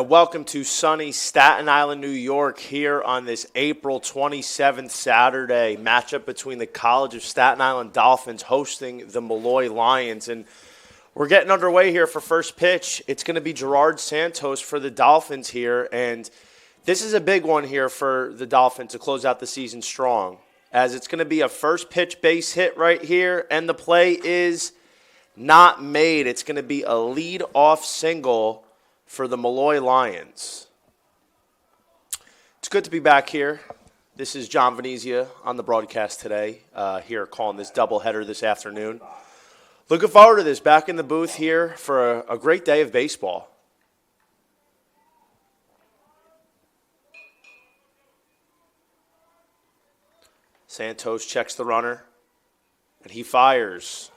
And welcome to sunny Staten Island, New York, here on this April 27th Saturday matchup between the College of Staten Island Dolphins hosting the Molloy Lions. And we're getting underway here for first pitch. It's going to be Gerard Santos for the Dolphins here, and this is a big one here for the Dolphins to close out the season strong, as it's going to be a first pitch base hit right here, and the play is not made. It's going to be a lead-off single for the Molloy Lions. It's good to be back here. This is John Venezia on the broadcast today, here calling this doubleheader this afternoon. Looking forward to this, back in the booth here for a great day of baseball. Santos checks the runner, and he fires.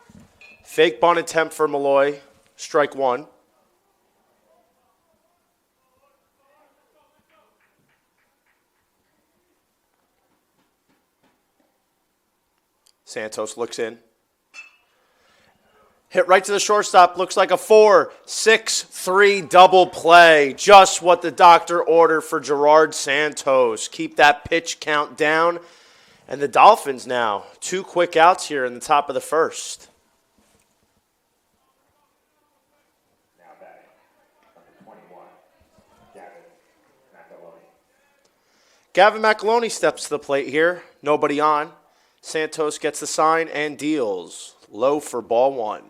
Fake bunt attempt for Molloy, strike one. Santos looks in. Hit right to the shortstop. Looks like a 4-6-3 double play. Just what the doctor ordered for Gerard Santos. Keep that pitch count down. And the Dolphins now, 2 quick outs here in the top of the first. Now batting, number 21, Gavin McAloney steps to the plate here. Nobody on. Santos gets the sign and deals. Low for ball one.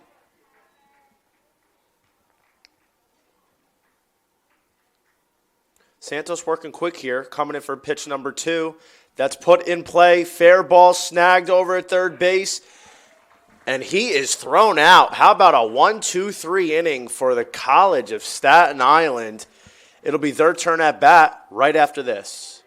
Santos working quick here, coming in for pitch number 2. That's put in play. Fair ball snagged over at third base. And he is thrown out. How about a 1-2-3 inning for the College of Staten Island? It'll be their turn at bat right after this.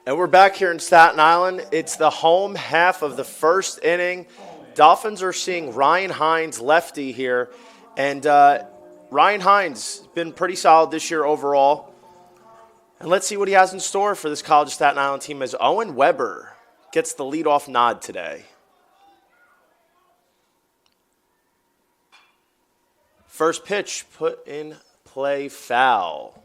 And we're back here in Staten Island. It's the home half of the first inning. Dolphins are seeing Ryan Hines, lefty here. And Ryan Hines has been pretty solid this year overall. And let's see what he has in store for this College of Staten Island team as Owen Weber gets the leadoff nod today. First pitch put in play, foul.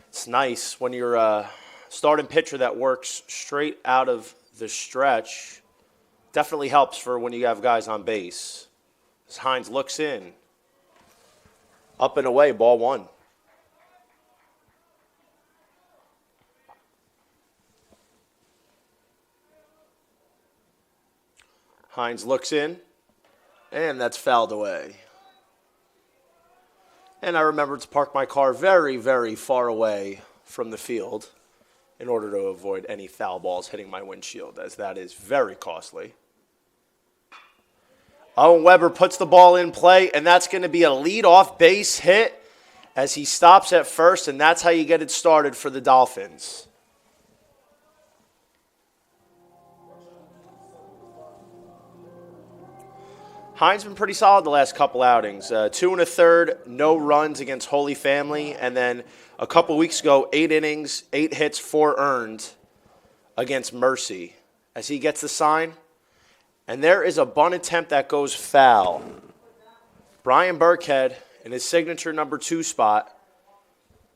It's nice when you're a starting pitcher that works straight out of the stretch. Definitely helps for when you have guys on base. As Hines looks in. Up and away, ball one. Hines looks in, and that's fouled away. And I remembered to park my car very, very far away from the field in order to avoid any foul balls hitting my windshield, as that is very costly. Owen Weber puts the ball in play, and that's going to be a leadoff base hit as he stops at first, and that's how you get it started for the Dolphins. Hines been pretty solid the last couple outings. 2 1/3, no runs against Holy Family, and then a couple weeks ago, 8 innings, 8 hits, 4 earned against Mercy. As he gets the sign, and there is a bunt attempt that goes foul. Brian Burkhead in his signature number 2 spot.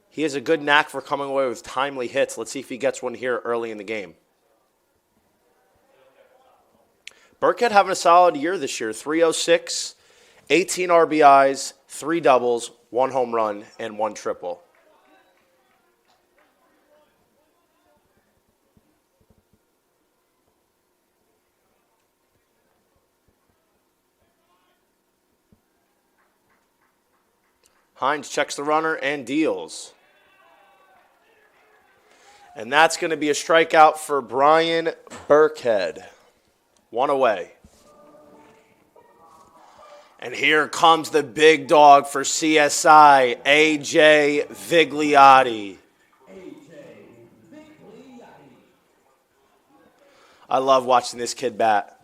He has a good knack for coming away with timely hits. Let's see if he gets one here early in the game. Burkhead having a solid year this year. 306, 18 RBIs, 3 doubles, 1 home run, and 1 triple. Hines checks the runner and deals. And that's going to be a strikeout for Brian Burkhead. 1 away. And here comes the big dog for CSI, A.J. Vigliotti. I love watching this kid bat.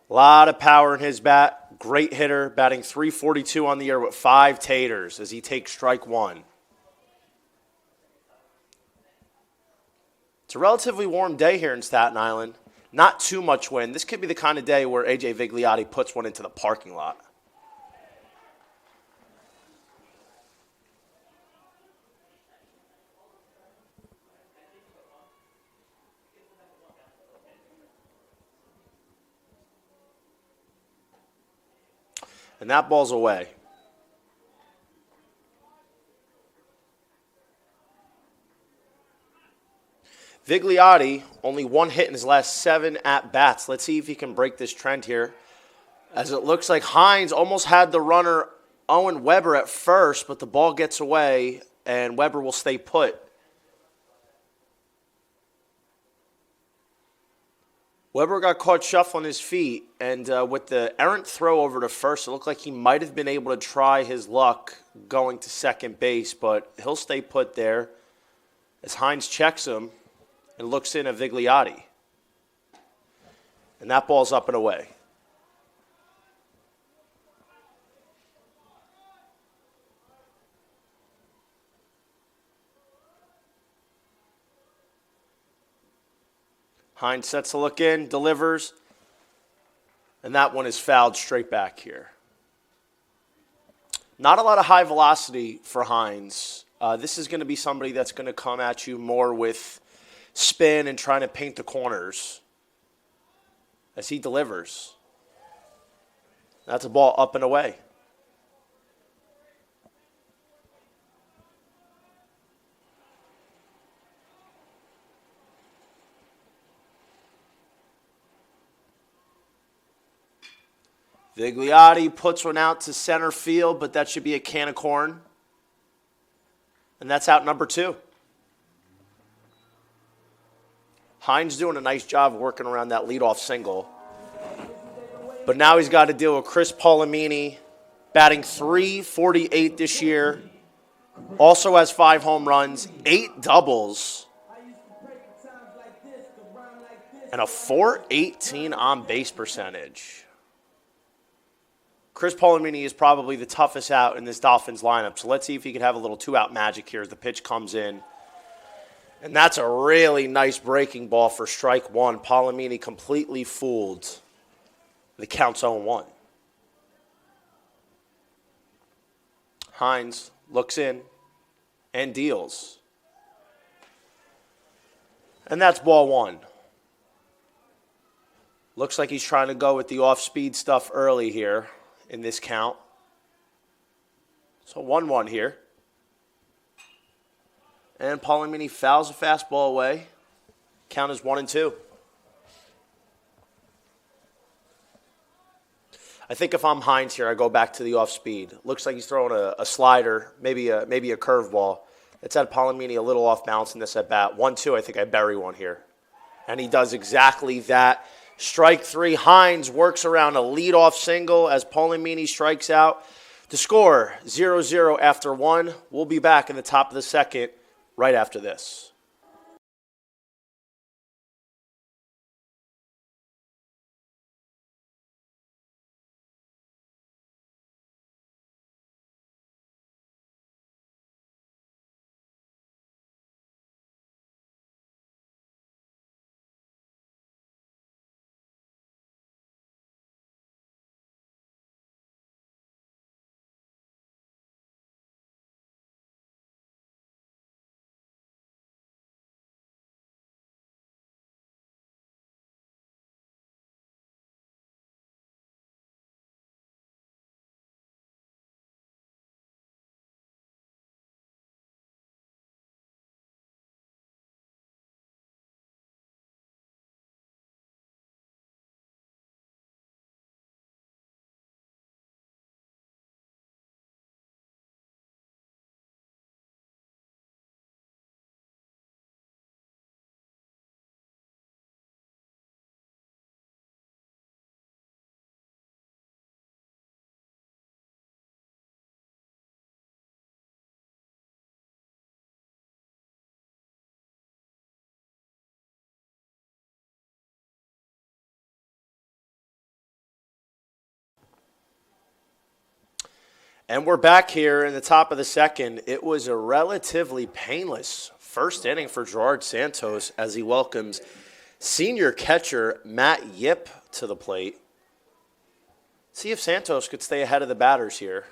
A lot of power in his bat. Great hitter, batting .342 on the year with 5 taters as he takes strike 1. It's a relatively warm day here in Staten Island. Not too much wind. This could be the kind of day where A.J. Vigliotti puts one into the parking lot. And that ball's away. Vigliotti, only 1 hit in his last 7 at-bats. Let's see if he can break this trend here. As it looks like Hines almost had the runner Owen Weber at first, but the ball gets away, and Weber will stay put. Weber got caught shuffling his feet, and with the errant throw over to first, it looked like he might have been able to try his luck going to second base, but he'll stay put there as Hines checks him and looks in at Vigliotti. And that ball's up and away. Hines sets to look in, delivers, and that one is fouled straight back here. Not a lot of high velocity for Hines. This is going to be somebody that's going to come at you more with spin and trying to paint the corners as he delivers. That's a ball up and away. Vigliotti puts one out to center field, but that should be a can of corn. And that's out number 2. Hines doing a nice job working around that leadoff single. But now he's got to deal with Chris Palomini, batting .348 this year. Also has 5 home runs, 8 doubles, and a .418 on-base percentage. Chris Palomini is probably the toughest out in this Dolphins lineup. So let's see if he can have a little 2-out magic here as the pitch comes in. And that's a really nice breaking ball for strike 1. Palomini completely fooled. The count's 0-1. Hines looks in and deals. And that's ball 1. Looks like he's trying to go with the off-speed stuff early here in this count. So 1-1 here. And Palomini fouls a fastball away. Count is 1-2. I think if I'm Hines here, I go back to the off speed. Looks like he's throwing a slider, maybe a curveball. It's at Palomini a little off balance in this at bat. 1-2, I think I bury one here. And he does exactly that. Strike three. Hines works around a leadoff single as Palomini strikes out. The score 0-0 after one. We'll be back in the top of the second right after this. And we're back here in the top of the second. It was a relatively painless first inning for Gerard Santos as he welcomes senior catcher Matt Yip to the plate. See if Santos could stay ahead of the batters here.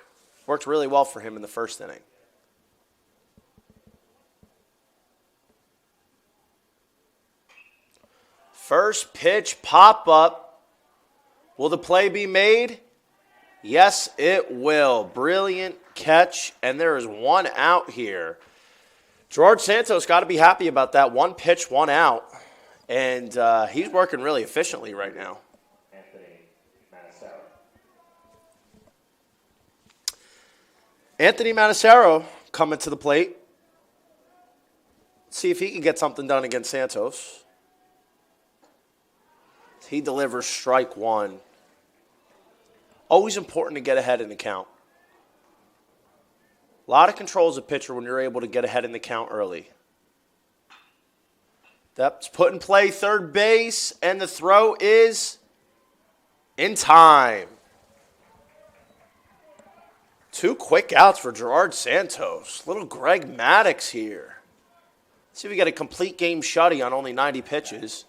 Worked really well for him in the first inning. First pitch pop-up. Will the play be made? Yes, it will. Brilliant catch, and there is one out here. Gerard Santos got to be happy about that. One pitch, one out, and he's working really efficiently right now. Anthony Manisero coming to the plate. See if he can get something done against Santos. He delivers strike one. Always important to get ahead in the count. A lot of control as a pitcher when you're able to get ahead in the count early. That's put in play, third base, and the throw is in time. Two quick outs for Gerard Santos. Little Greg Maddux here. See if we get a complete game shutty on only 90 pitches.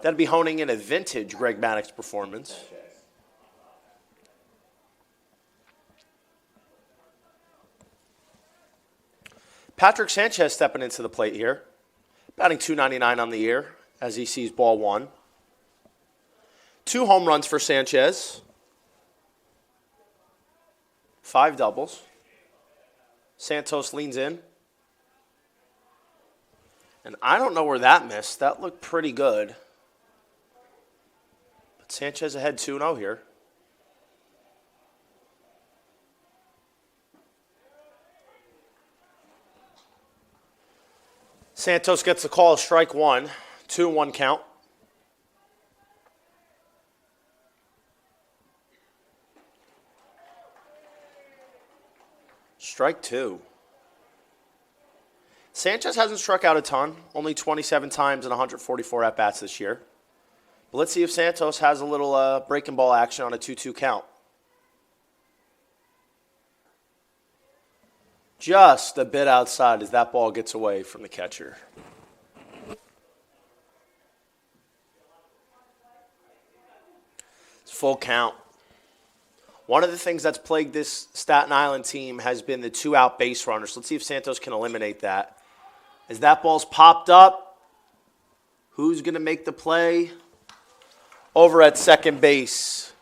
That'd be honing in a vintage Greg Maddux performance. Patrick Sanchez stepping into the plate here. Batting .299 on the year as he sees ball one. 2 home runs for Sanchez. 5 doubles. Santos leans in. And I don't know where that missed. That looked pretty good. But Sanchez ahead 2-0 here. Santos gets the call, strike one. 2-1 count. Strike two. Sanchez hasn't struck out a ton, only 27 times and 144 at-bats this year. But let's see if Santos has a little breaking ball action on a 2-2 count. Just a bit outside as that ball gets away from the catcher. It's full count. One of the things that's plagued this Staten Island team has been the 2-out base runners. Let's see if Santos can eliminate that. As that ball's popped up, who's going to make the play? Over at second base.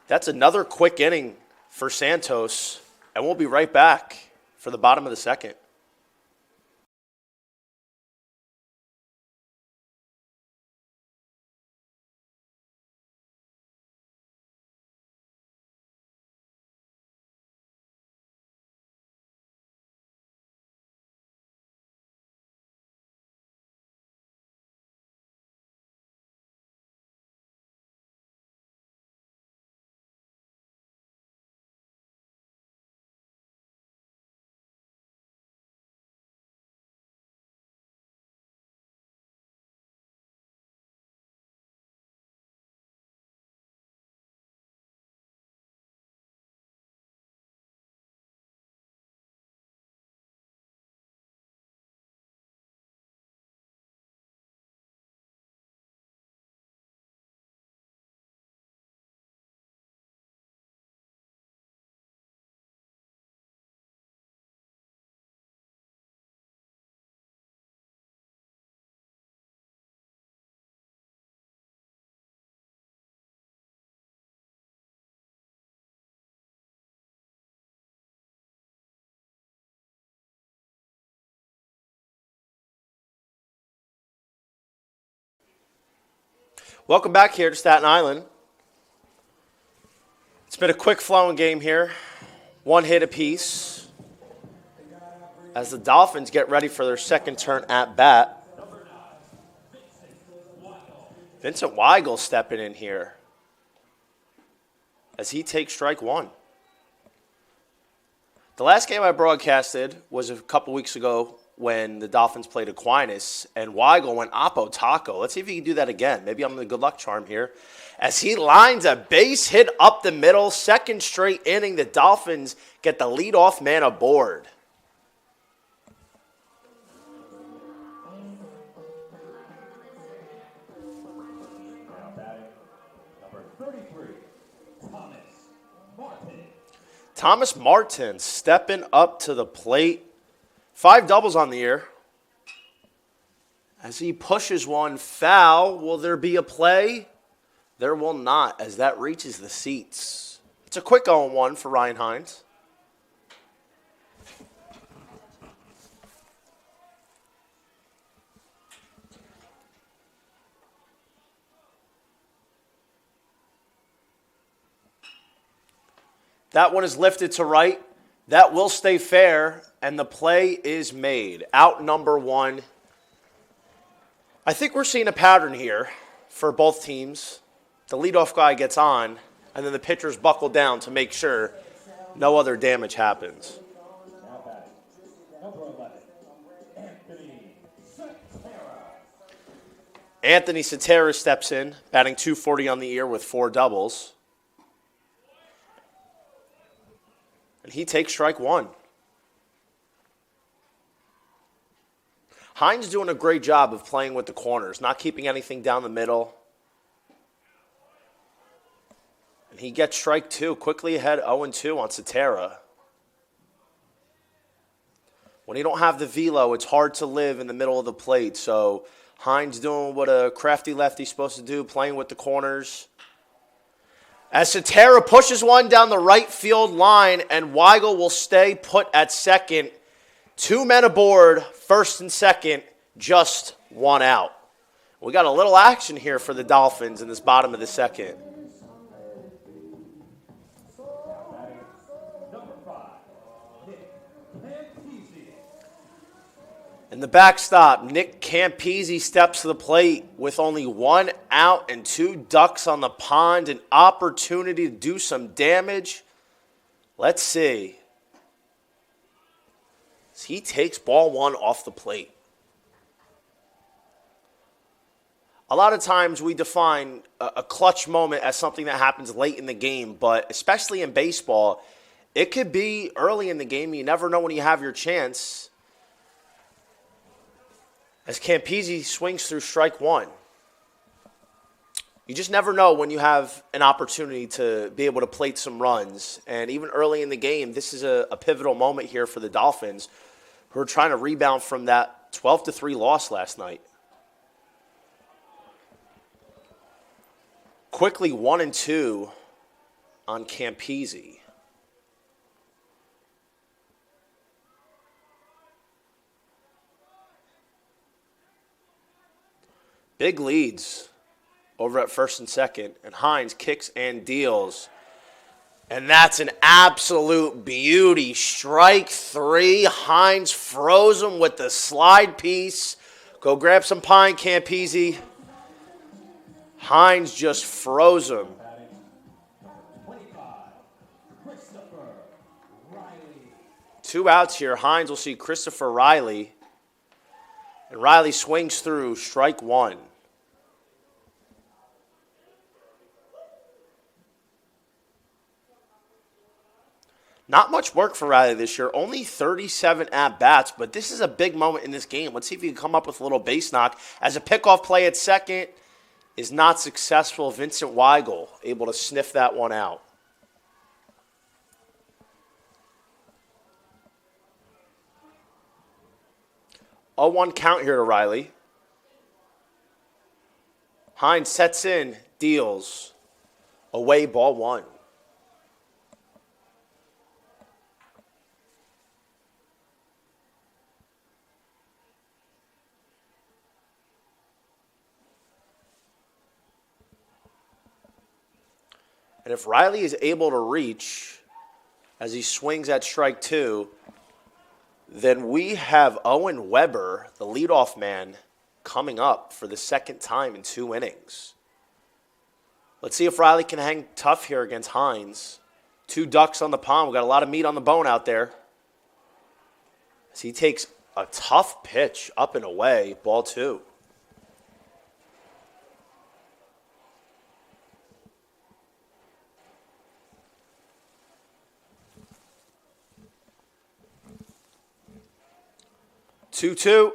That's another quick inning for Santos. And we'll be right back for the bottom of the second. Welcome back here to Staten Island. It's been a quick flowing game here. One hit apiece as the Dolphins get ready for their second turn at bat. Vincent Weigel stepping in here as he takes strike one. The last game I broadcasted was a couple weeks ago when the Dolphins played Aquinas, and Weigel went oppo taco. Let's see if he can do that again. Maybe I'm the good luck charm here. As he lines a base hit up the middle, second straight inning, the Dolphins get the leadoff man aboard. Now batting, number 33, Thomas Martin. Thomas Martin stepping up to the plate. 5 doubles on the year. As he pushes one foul, will there be a play? There will not, as that reaches the seats. It's a quick 0-1 for Ryan Hines. That one is lifted to right. That will stay fair, and the play is made. Out number 1. I think we're seeing a pattern here for both teams. The leadoff guy gets on, and then the pitchers buckle down to make sure no other damage happens. Now batting, number 11, Anthony Santera. Anthony Santera steps in, batting .240 on the year with 4 doubles. And he takes strike one. Hines doing a great job of playing with the corners, not keeping anything down the middle. And he gets strike 2, quickly ahead 0-2 on Santera. When you don't have the velo, it's hard to live in the middle of the plate. So Hines doing what a crafty lefty's supposed to do, playing with the corners. As Santera pushes one down the right field line, and Weigel will stay put at second. 2 men aboard, first and second, just 1 out. We got a little action here for the Dolphins in this bottom of the second. Number 5, Nick Campisi. In the backstop, Nick Campisi steps to the plate with only 1 out and 2 ducks on the pond. An opportunity to do some damage. Let's see. He takes ball 1 off the plate. A lot of times we define a clutch moment as something that happens late in the game, but especially in baseball, it could be early in the game. You never know when you have your chance. As Campisi swings through strike 1. You just never know when you have an opportunity to be able to plate some runs. And even early in the game, this is a pivotal moment here for the Dolphins, who are trying to rebound from that 12-3 loss last night. Quickly 1-2 on Campisi. Big leads over at first and second, and Hines kicks and deals. And that's an absolute beauty. Strike 3. Hines froze him with the slide piece. Go grab some pine, Campisi. Hines just froze him. Batting, number 25, Christopher Riley. 2 outs here. Hines will see Christopher Riley. And Riley swings through strike 1. Not much work for Riley this year. Only 37 at-bats, but this is a big moment in this game. Let's see if he can come up with a little base knock. As a pickoff play at second is not successful. Vincent Weigel able to sniff that one out. A 1 count here to Riley. Hines sets in, deals. Away, ball 1. And if Riley is able to reach as he swings at strike two, then we have Owen Weber, the leadoff man, coming up for the second time in 2 innings. Let's see if Riley can hang tough here against Hines. 2 ducks on the pond. We've got a lot of meat on the bone out there. As he takes a tough pitch up and away, ball 2. Two.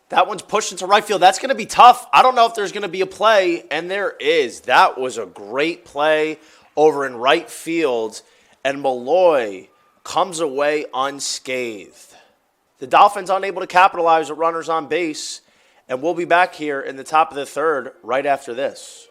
That one's pushed into right field. That's going to be tough. I don't know if there's going to be a play, and there is. That was a great play over in right field, and Molloy comes away unscathed. The Dolphins unable to capitalize with runners on base, and we'll be back here in the top of the third right after this.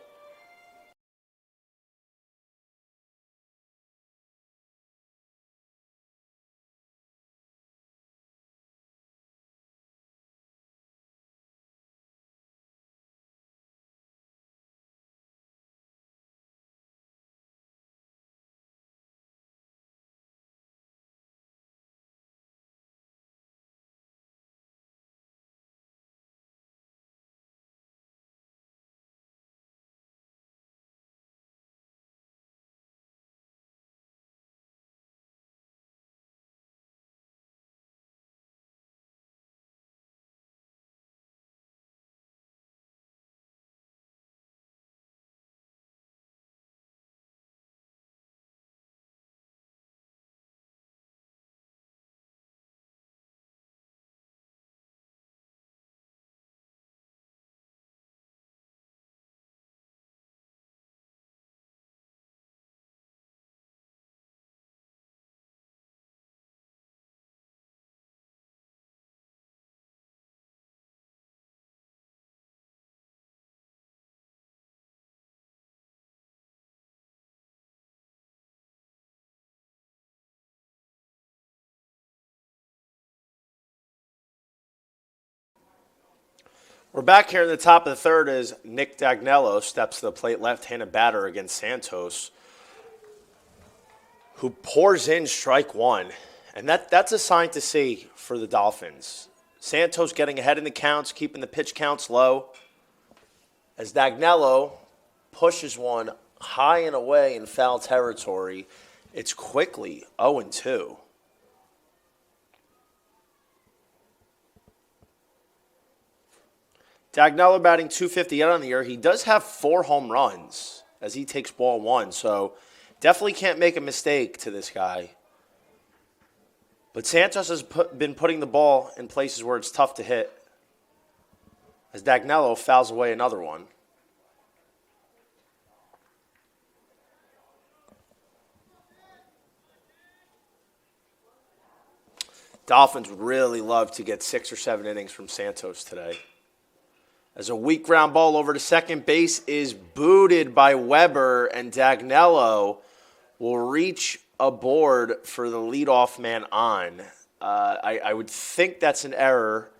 We're back here in the top of the third as Nick Dagnello steps to the plate, left-handed batter against Santos, who pours in strike one. And that's a sign to see for the Dolphins. Santos getting ahead in the counts, keeping the pitch counts low, as Dagnello pushes one high and away in foul territory. It's quickly 0-2. Dagnello batting .258 on the year. He does have 4 home runs as he takes ball 1, so definitely can't make a mistake to this guy. But Santos has been putting the ball in places where it's tough to hit as Dagnello fouls away another one. Dolphins would really love to get 6 or 7 innings from Santos today. As a weak ground ball over to second base is booted by Weber, and Dagnello will reach aboard for the leadoff man on. I would think that's an error.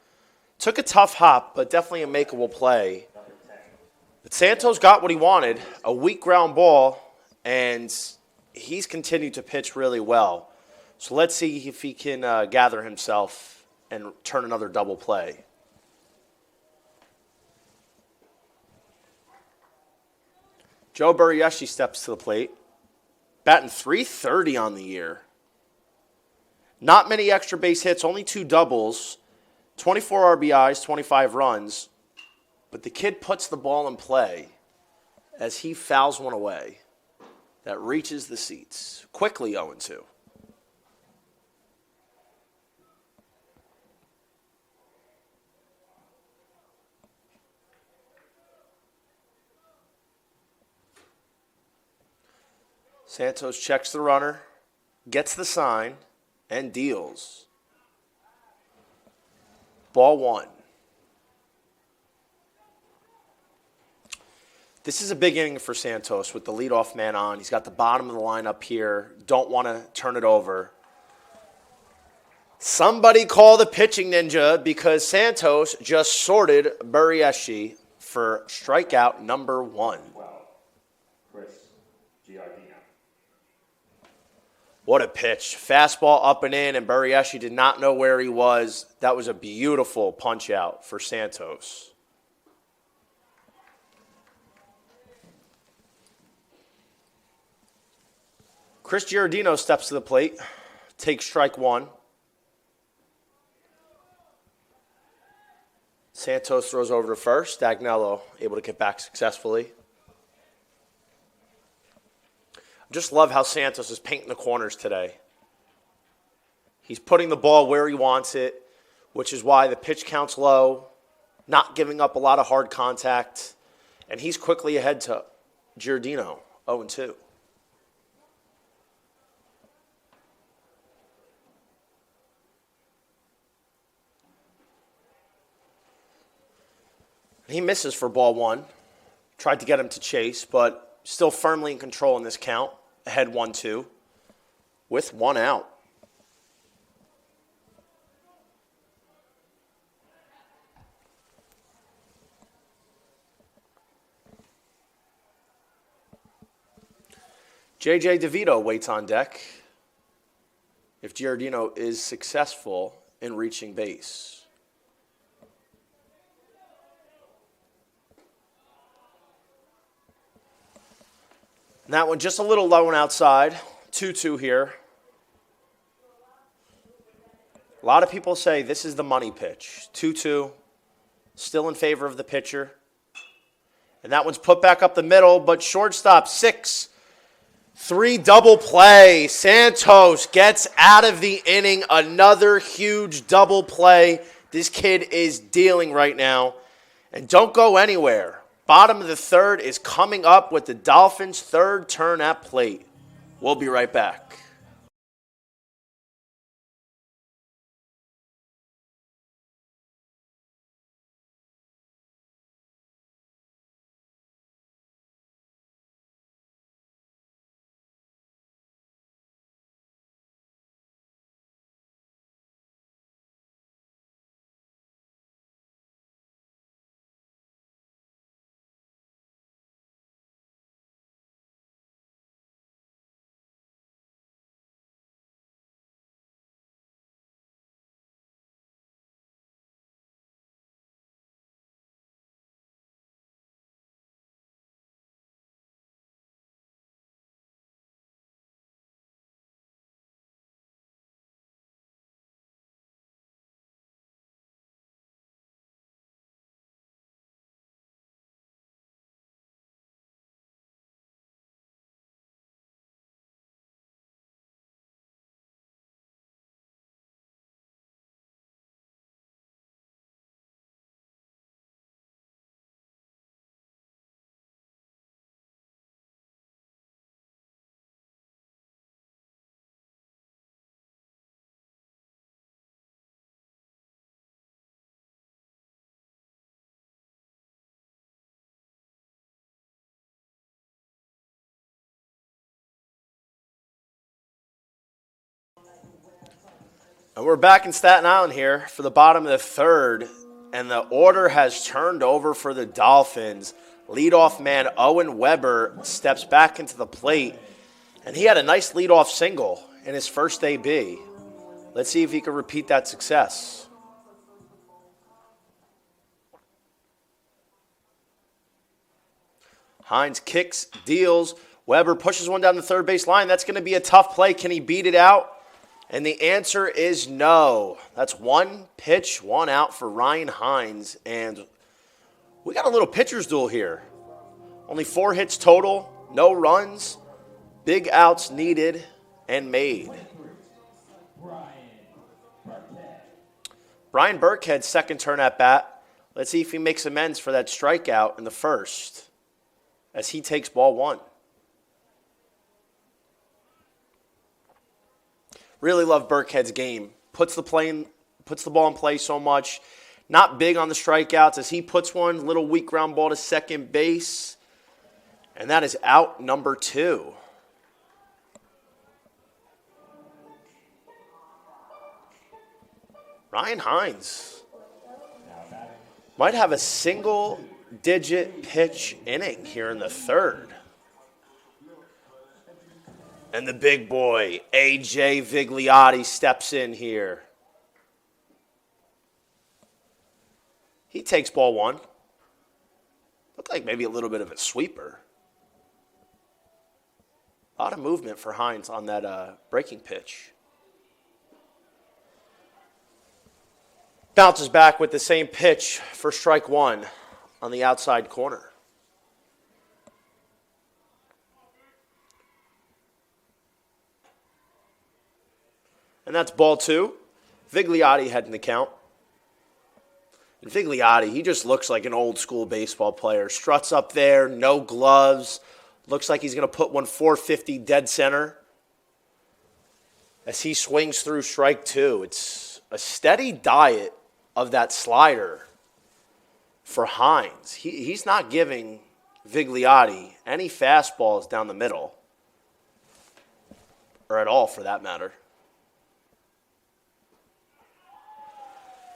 Took a tough hop, but definitely a makeable play. But Santos got what he wanted, a weak ground ball, and he's continued to pitch really well. So let's see if he can gather himself and turn another double play. Joe Burrieschi steps to the plate, batting .330 on the year. Not many extra base hits, only 2 doubles, 24 RBIs, 25 runs. But the kid puts the ball in play as he fouls one away that reaches the seats. Quickly 0-2. Santos checks the runner, gets the sign, and deals. Ball 1. This is a big inning for Santos with the leadoff man on. He's got the bottom of the lineup here. Don't want to turn it over. Somebody call the pitching ninja because Santos just sorted Burrieschi for strikeout number 1. Chris What a pitch. Fastball up and in, and Burieshi did not know where he was. That was a beautiful punch out for Santos. Chris Giardino steps to the plate, takes strike one. Santos throws over to first. Dagnello able to get back successfully. I just love how Santos is painting the corners today. He's putting the ball where he wants it, which is why the pitch count's low, not giving up a lot of hard contact, and he's quickly ahead to Giardino, 0-2. He misses for ball one. Tried to get him to chase, but still firmly in control in this count. Ahead 1-2 with one out. J.J. DeVito waits on deck if Giardino is successful in reaching base. And that one just a little low and outside. 2-2 here. A lot of people say this is the money pitch. 2-2. Still in favor of the pitcher. And that one's put back up the middle, but shortstop 6-3 double play. Santos gets out of the inning. Another huge double play. This kid is dealing right now. And don't go anywhere. Bottom of the third is coming up with the Dolphins' third turn at plate. We'll be right back. And we're back in Staten Island here for the bottom of the third, and the order has turned over for the Dolphins. Leadoff man Owen Weber steps back into the plate, and he had a nice leadoff single in his first AB. Let's see if he can repeat that success. Hines kicks, deals. Weber pushes one down the third base line. That's going to be a tough play. Can he beat it out? And the answer is no. That's one pitch, one out for Ryan Hines. And we got a little pitcher's duel here. Only 4 hits total, no runs, big outs needed and made. Brian Burkhead's second turn at bat. Let's see if he makes amends for that strikeout in the first as he takes ball one. Really love Burkhead's game. Puts the ball in play so much. Not big on the strikeouts as he puts one little weak ground ball to second base. And that is out number 2. Ryan Hines might have a single-digit pitch inning here in the third. And the big boy, A.J. Vigliotti, steps in here. He takes ball one. Looked like maybe a little bit of a sweeper. A lot of movement for Hines on that breaking pitch. Bounces back with the same pitch for strike one on the outside corner. And that's ball two. Vigliotti heading the count. And Vigliotti, he just looks like an old school baseball player. Struts up there, no gloves. Looks like he's going to put one 450 dead center. As he swings through strike two, it's a steady diet of that slider for Hines. He's not giving Vigliotti any fastballs down the middle, or at all for that matter.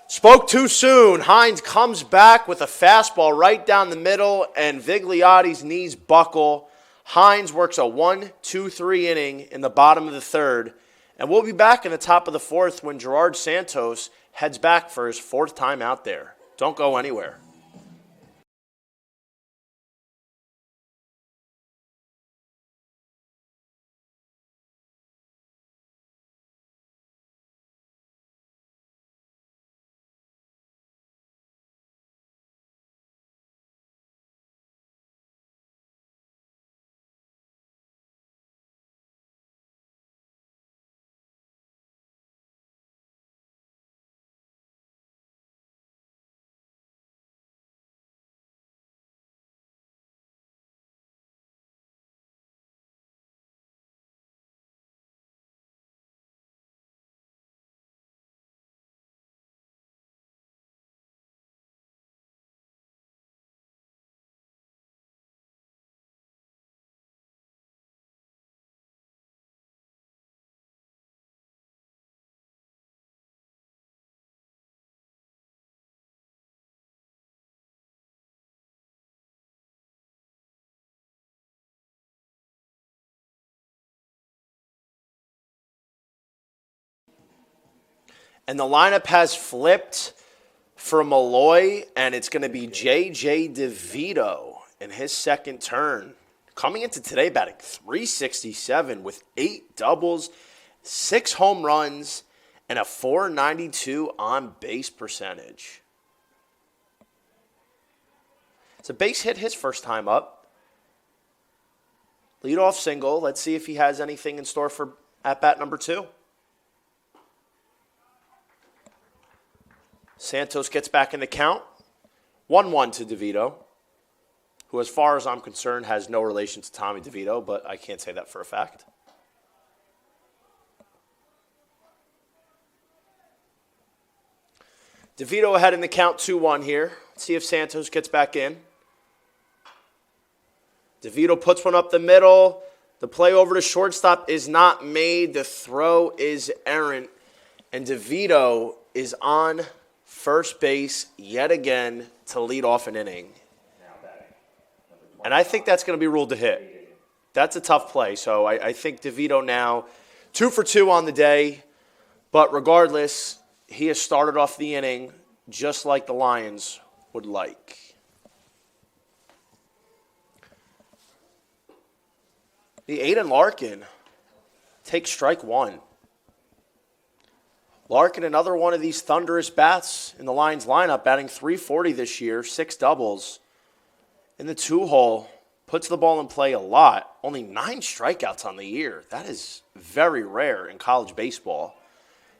Spoke too soon. Hines comes back with a fastball right down the middle, and Vigliotti's knees buckle. Hines works a 1-2-3 inning in the bottom of the third, and we'll be back in the top of the fourth when Gerard Santos heads back for his fourth time out there. Don't go anywhere. And the lineup has flipped for Molloy, and it's going to be J.J. DeVito in his second turn. Coming into today batting .367 with 8 doubles, 6 home runs, and a .492 on-base percentage. It's a base hit his first time up. Leadoff single. Let's see if he has anything in store for at-bat number 2. Santos gets back in the count. 1-1 to DeVito, who, as far as I'm concerned, has no relation to Tommy DeVito, but I can't say that for a fact. DeVito ahead in the count 2-1 here. Let's see if Santos gets back in. DeVito puts one up the middle. The play over to shortstop is not made. The throw is errant. And DeVito is on first base yet again to lead off an inning. And I think that's going to be ruled a hit. That's a tough play. So I think DeVito now 2 for 2 on the day. But regardless, he has started off the inning just like the Lions would like. The Aiden Larkin takes strike one. Larkin, another one of these thunderous bats in the Lions lineup, batting .340 this year, 6 doubles. In the 2-hole, puts the ball in play a lot. Only 9 strikeouts on the year. That is very rare in college baseball.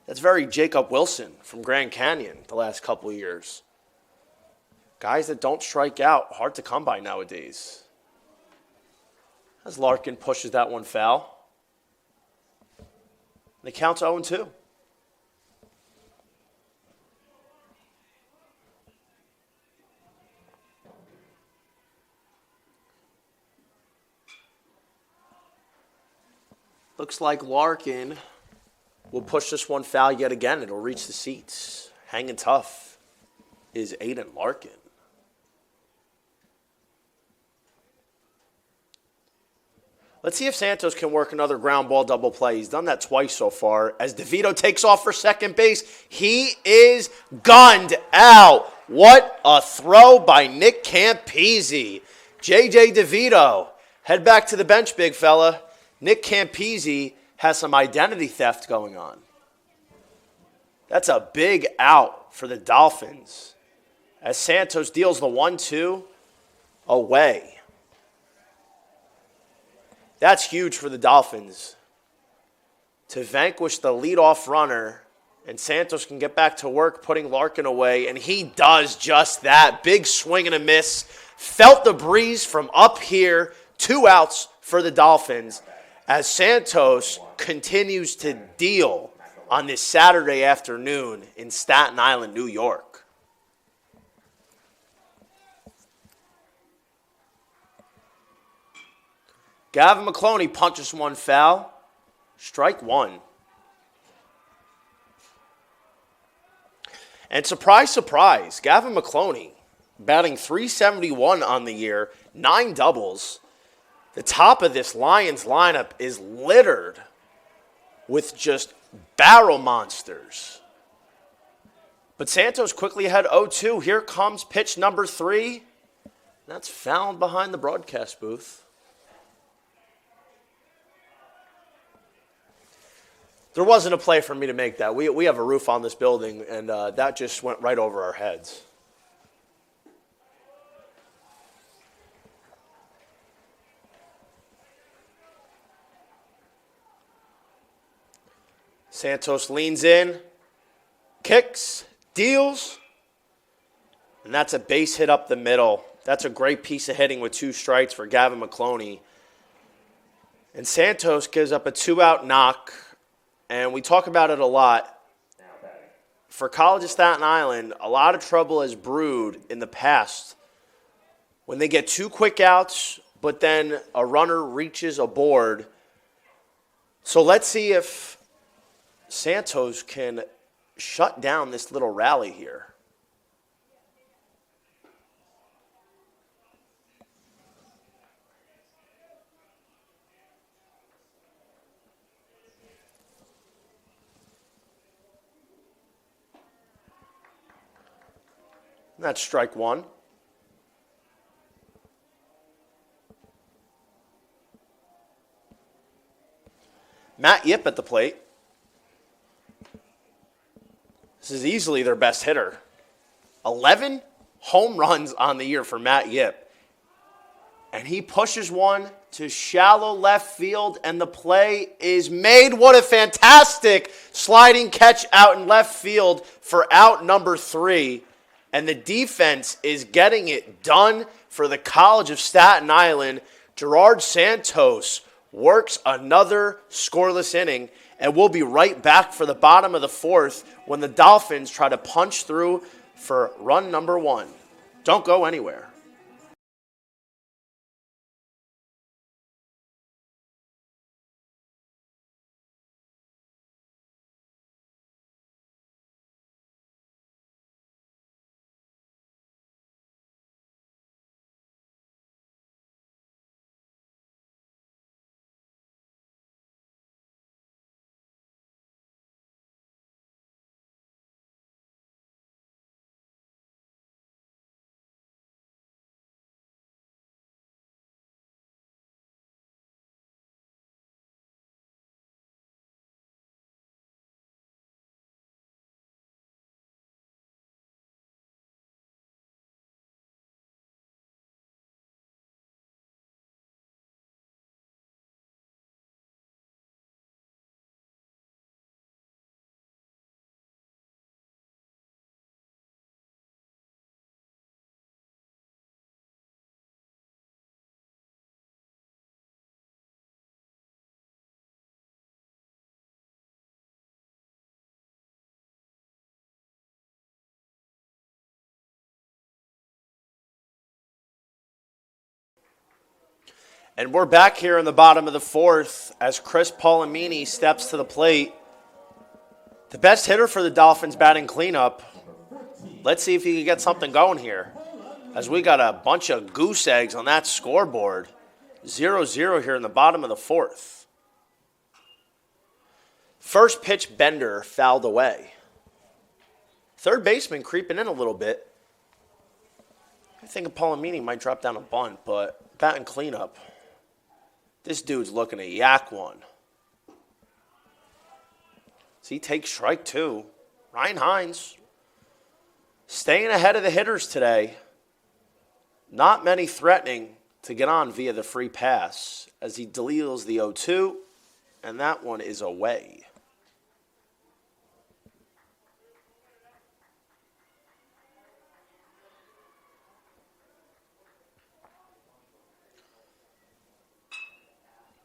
That's very Jacob Wilson from Grand Canyon the last couple of years. Guys that don't strike out, hard to come by nowadays. As Larkin pushes that one foul. The count's 0-2. Looks like Larkin will push this one foul yet again. It'll reach the seats. Hanging tough is Aiden Larkin. Let's see if Santos can work another ground ball double play. He's done that twice so far. As DeVito takes off for second base, he is gunned out. What a throw by Nick Campisi. J.J. DeVito, head back to the bench, big fella. Nick Campisi has some identity theft going on. That's a big out for the Dolphins as Santos deals the 1-2 away. That's huge for the Dolphins to vanquish the leadoff runner, and Santos can get back to work putting Larkin away, and he does just that. Big swing and a miss. Felt the breeze from up here. 2 outs for the Dolphins as Santos continues to deal on this Saturday afternoon in Staten Island, New York. Gavin McCloney punches one foul. Strike one. And surprise, surprise, Gavin McCloney batting .371 on the year, 9 doubles. The top of this Lions lineup is littered with just barrel monsters. But Santos quickly ahead 0-2. Here comes pitch number 3. That's found behind the broadcast booth. There wasn't a play for me to make that. We have a roof on this building, and that just went right over our heads. Santos leans in, kicks, deals, and that's a base hit up the middle. That's a great piece of hitting with 2 strikes for Gavin McCloney. And Santos gives up a 2-out knock. And we talk about it a lot. For College of Staten Island, a lot of trouble has brewed in the past when they get 2 quick outs, but then a runner reaches a board. So let's see if Santos can shut down this little rally here. That's strike one. Matt Yip at the plate. This is easily their best hitter. 11 home runs on the year for Matt Yip. And he pushes one to shallow left field, and the play is made. What a fantastic sliding catch out in left field for out number 3. And the defense is getting it done for the College of Staten Island. Gerard Santos works another scoreless inning, and we'll be right back for the bottom of the 4th when the Dolphins try to punch through for run number 1. Don't go anywhere. And we're back here in the bottom of the 4th as Chris Palomini steps to the plate. The best hitter for the Dolphins batting cleanup. Let's see if he can get something going here, as we got a bunch of goose eggs on that scoreboard. 0-0 here in the bottom of the fourth. First pitch, Bender fouled away. Third baseman creeping in a little bit. I think Palomini might drop down a bunt, but batting cleanup. This dude's looking to yak one. So he takes strike two. Ryan Hines staying ahead of the hitters today. Not many threatening to get on via the free pass as he deals the 0-2, and that one is away.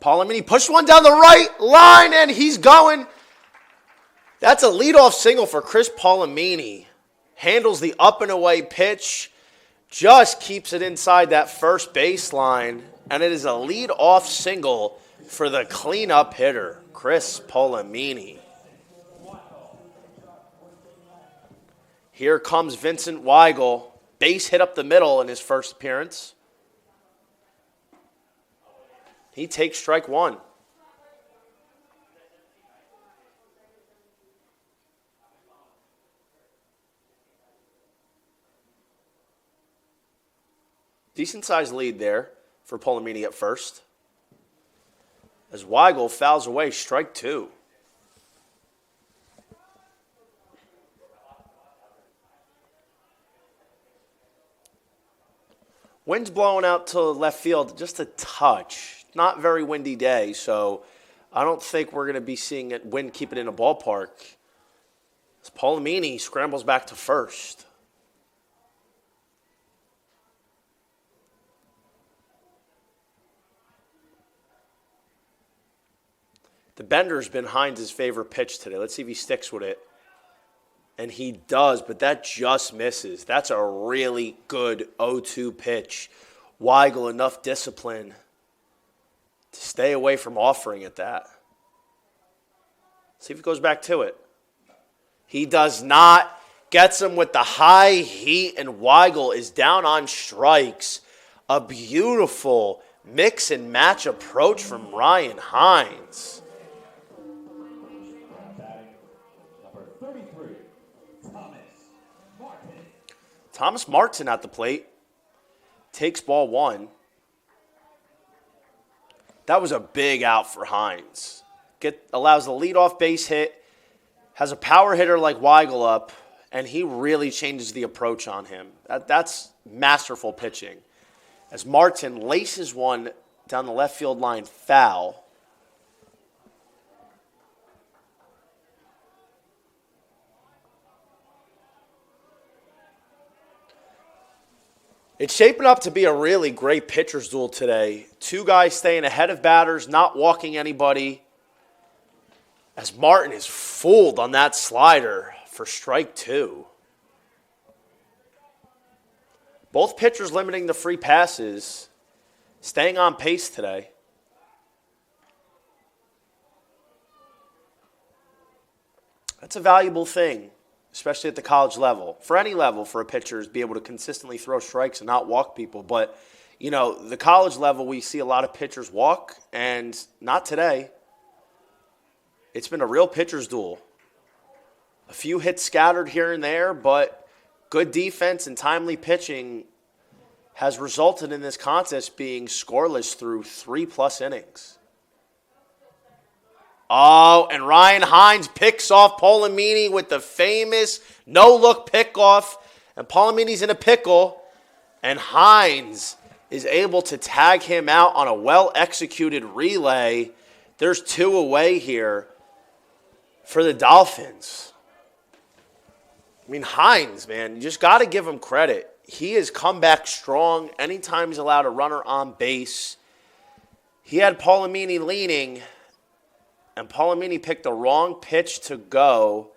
Palomini pushed one down the right line, and he's going. That's a leadoff single for Chris Palomini. Handles the up and away pitch, just keeps it inside that first baseline, and it is a leadoff single for the cleanup hitter, Chris Palomini. Here comes Vincent Weigel, base hit up the middle in his first appearance. He takes strike one. Decent-sized lead there for Palomini at first. As Weigel fouls away strike two. Wind's blowing out to left field just a touch. Not very windy day, so I don't think we're going to be seeing it wind keep it in a ballpark. As Palomini scrambles back to first. The bender's been Hines' favorite pitch today. Let's see if he sticks with it. And he does, but that just misses. That's a really good 0-2 pitch. Weigel, enough discipline to stay away from offering it that. See if he goes back to it. He does not. Gets him with the high heat, and Weigel is down on strikes. A beautiful mix and match approach from Ryan Hines. Number 33, Thomas Martin. Thomas Martin at the plate. Takes ball one. That was a big out for Hines. Allows the leadoff base hit. Has a power hitter like Weigel up, and he really changes the approach on him. That's masterful pitching. As Martin laces one down the left field line foul. It's shaping up to be a really great pitcher's duel today. Two guys staying ahead of batters, not walking anybody. As Martin is fooled on that slider for strike two. Both pitchers limiting the free passes, staying on pace today. That's a valuable thing, especially at the college level. For any level, for a pitcher is be able to consistently throw strikes and not walk people. But, you know, the college level, we see a lot of pitchers walk, and not today. It's been a real pitcher's duel. A few hits scattered here and there, but good defense and timely pitching has resulted in this contest being scoreless through 3+ innings. Oh, and Ryan Hines picks off Palomini with the famous no-look pickoff. And Palomini's in a pickle, and Hines is able to tag him out on a well-executed relay. There's two away here for the Dolphins. I mean, Hines, man, you just got to give him credit. He has come back strong anytime he's allowed a runner on base. He had Palomini leaning, and Palomini picked the wrong pitch to go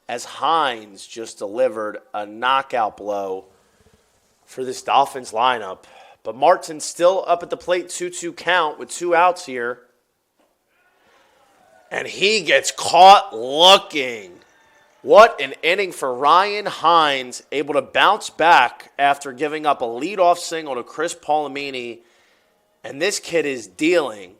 as Hines just delivered a knockout blow for this Dolphins lineup. But Martin's still up at the plate, 2-2 count with 2 outs here. And he gets caught looking. What an inning for Ryan Hines, able to bounce back after giving up a leadoff single to Chris Palomini And this kid is dealing.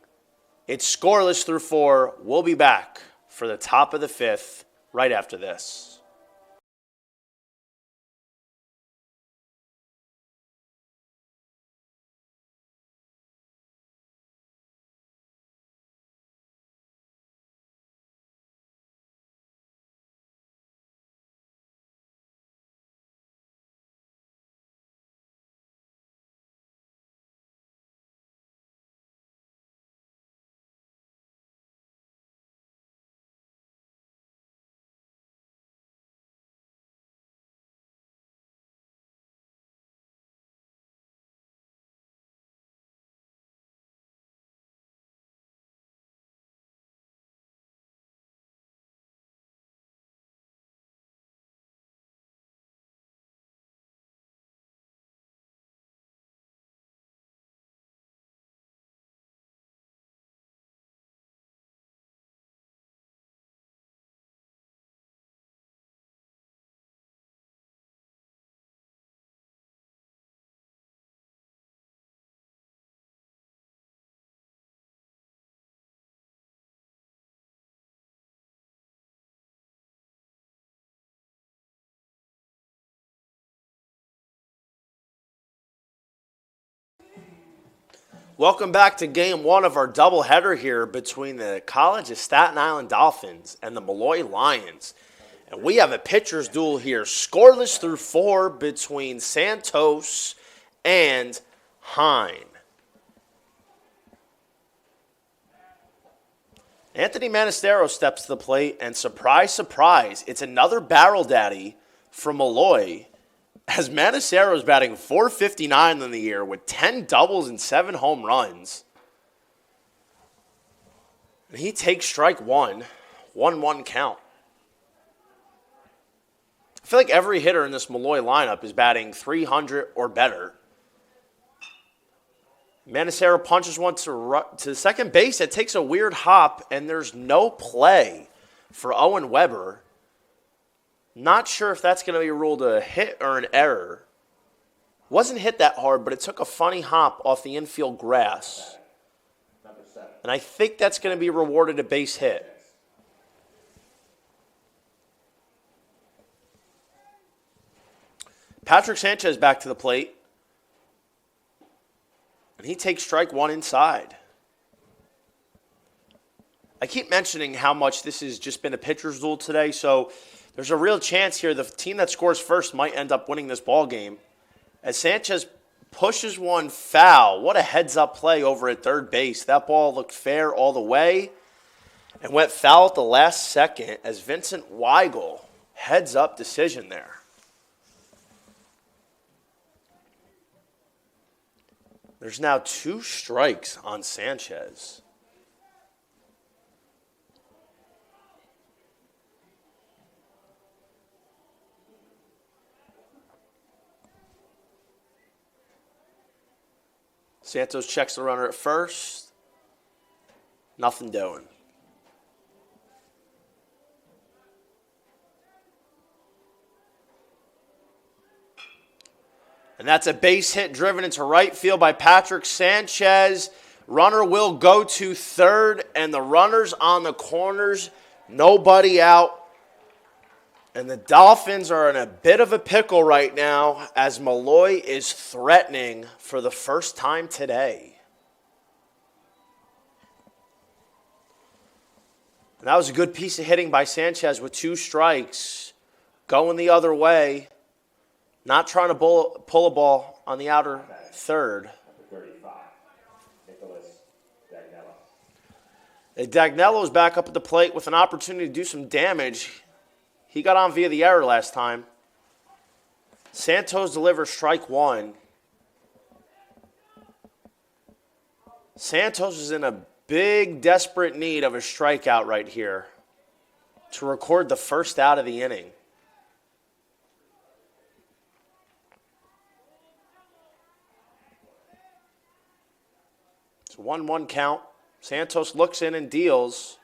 It's scoreless through 4. We'll be back for the top of the 5th right after this. Welcome back to game 1 of our doubleheader here between the College of Staten Island Dolphins and the Molloy Lions. And we have a pitcher's duel here, scoreless through 4 between Santos and Hine. Anthony Manistero steps to the plate, and surprise, surprise, it's another barrel daddy from Molloy, as Manistero is batting .459 in the year with 10 doubles and 7 home runs. And he takes strike 1, 1-1 count. I feel like every hitter in this Molloy lineup is batting .300 or better. Manistero punches one to second base. It takes a weird hop, and there's no play for Owen Weber. Not sure if that's going to be ruled a hit or an error. Wasn't hit that hard, but it took a funny hop off the infield grass. And I think that's going to be rewarded a base hit. Patrick Sanchez back to the plate. And he takes strike 1 inside. I keep mentioning how much this has just been a pitcher's duel today, so there's a real chance here the team that scores first might end up winning this ball game. As Sanchez pushes one foul, what a heads-up play over at third base. That ball looked fair all the way and went foul at the last second as Vincent Weigel heads-up decision there. There's now 2 strikes on Sanchez. Santos checks the runner at first. Nothing doing. And that's a base hit driven into right field by Patrick Sanchez. Runner will go to third, and the runners on the corners, nobody out. And the Dolphins are in a bit of a pickle right now as Molloy is threatening for the first time today. And that was a good piece of hitting by Sanchez with 2 strikes. Going the other way. Not trying to pull a ball on the outer third. Dagnello is back up at the plate with an opportunity to do some damage. He got on via the error last time. Santos delivers strike 1. Santos is in a big, desperate need of a strikeout right here to record the first out of the inning. It's a 1-1 count. Santos looks in and deals.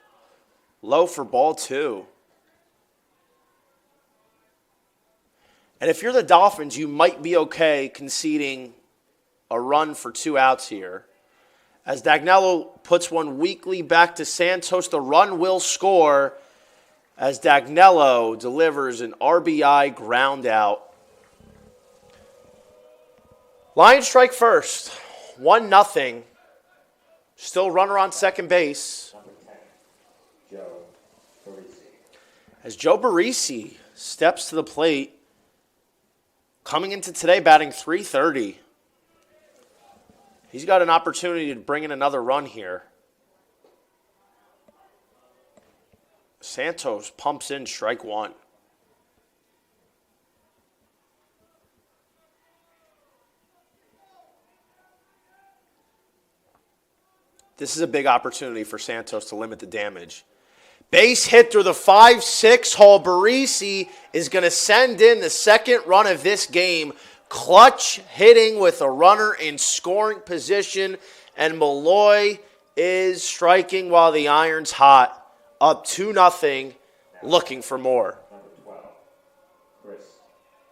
Low for ball 2. And if you're the Dolphins, you might be okay conceding a run for 2 outs here. As Dagnello puts one weakly back to Santos, the run will score as Dagnello delivers an RBI ground out. Lions strike first, 1-0. Still runner on second base. Number 10, Joe Parisi. As Joe Barisi steps to the plate, coming into today batting .330. He's got an opportunity to bring in another run here. Santos pumps in strike one. This is a big opportunity for Santos to limit the damage. Base hit through the 5-6 hole. Barisi is going to send in the second run of this game. Clutch hitting with a runner in scoring position. And Molloy is striking while the iron's hot. Up 2-0, looking for more. Number 12, Chris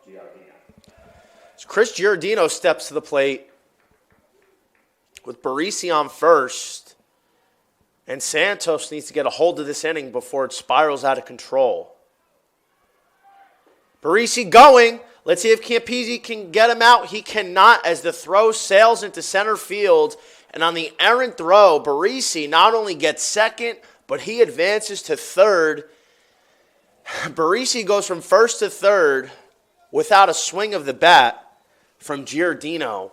Giardino. So Chris Giardino steps to the plate with Barisi on first. And Santos needs to get a hold of this inning before it spirals out of control. Barisi going. Let's see if Campisi can get him out. He cannot as the throw sails into center field. And on the errant throw, Barisi not only gets second, but he advances to third. Barisi goes from first to third without a swing of the bat from Giardino.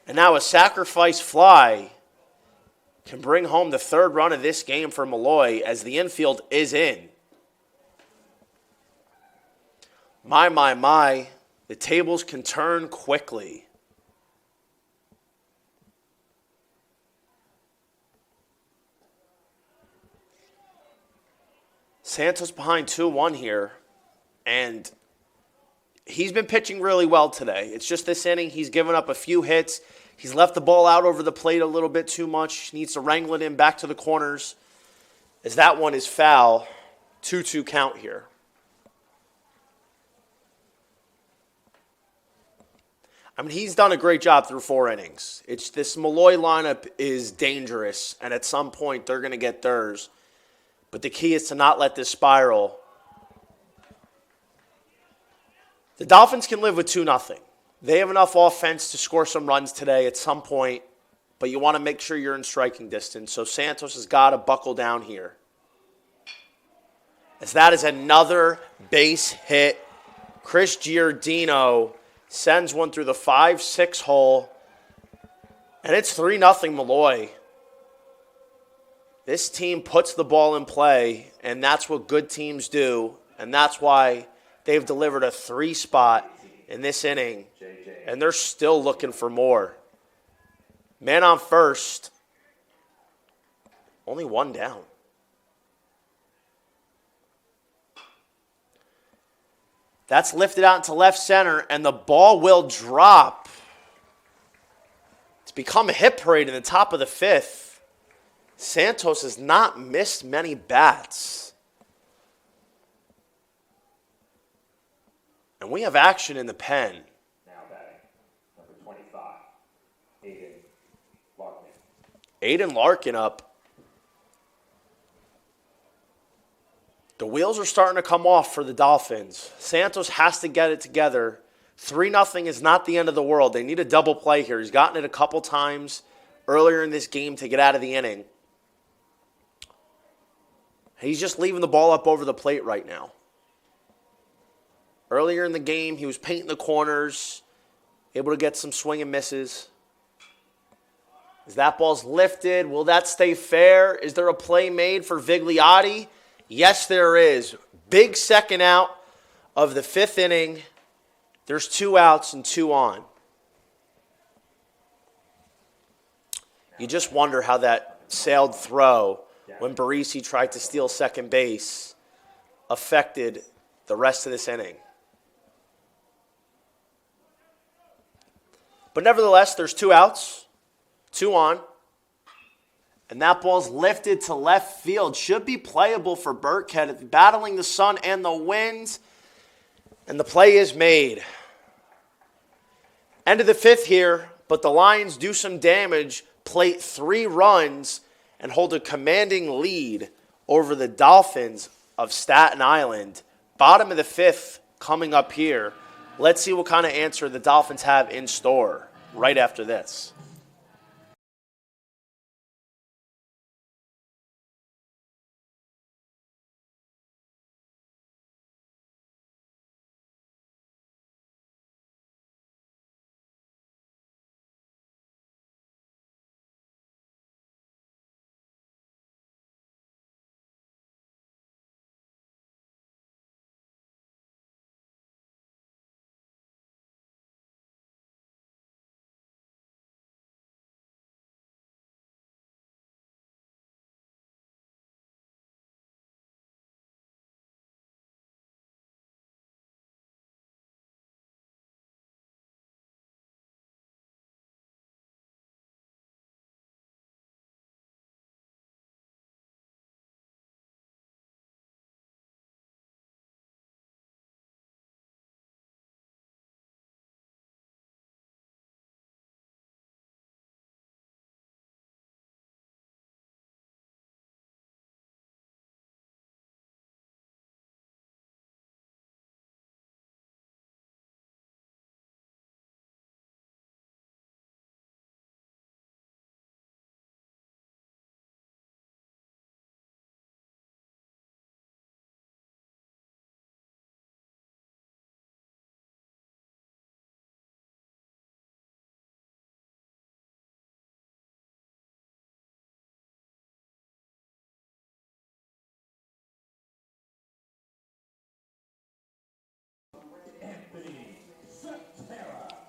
And now a sacrifice fly can bring home the third run of this game for Molloy as the infield is in. My. The tables can turn quickly. Santos behind 2-1 here, and he's been pitching really well today. It's just this inning, he's given up a few hits. He's left the ball out over the plate a little bit too much. Needs to wrangle it in back to the corners as that one is foul. 2-2 count here. I mean, he's done a great job through 4 innings. It's this Molloy lineup is dangerous, and at some point they're going to get theirs. But the key is to not let this spiral. The Dolphins can live with 2-0. They have enough offense to score some runs today at some point, but you want to make sure you're in striking distance. So Santos has got to buckle down here. As that is another base hit. Chris Giardino sends one through the 5-6 hole, and it's 3-0 Molloy. This team puts the ball in play, and that's what good teams do, and that's why they've delivered a 3 spot in this inning, and they're still looking for more. Man on first, only 1 down. That's lifted out into left center, and the ball will drop. It's become a hit parade in the top of the 5th. Santos has not missed many bats. And we have action in the pen. Now batting, number 25, Aiden Larkin. Aiden Larkin up. The wheels are starting to come off for the Dolphins. Santos has to get it together. 3-0 is not the end of the world. They need a double play here. He's gotten it a couple times earlier in this game to get out of the inning. He's just leaving the ball up over the plate right now. Earlier in the game, he was painting the corners, able to get some swing and misses. As that ball's lifted, will that stay fair? Is there a play made for Vigliotti? Yes, there is. Big second out of the 5th inning. There's 2 outs and 2 on. You just wonder how that sailed throw when Barisi tried to steal second base affected the rest of this inning. But nevertheless, there's 2 outs, 2 on. And that ball's lifted to left field. Should be playable for Burkhead, battling the sun and the wind. And the play is made. End of the 5th here, but the Lions do some damage. plate 3 runs and hold a commanding lead over the Dolphins of Staten Island. Bottom of the 5th coming up here. Let's see what kind of answer the Dolphins have in store right after this.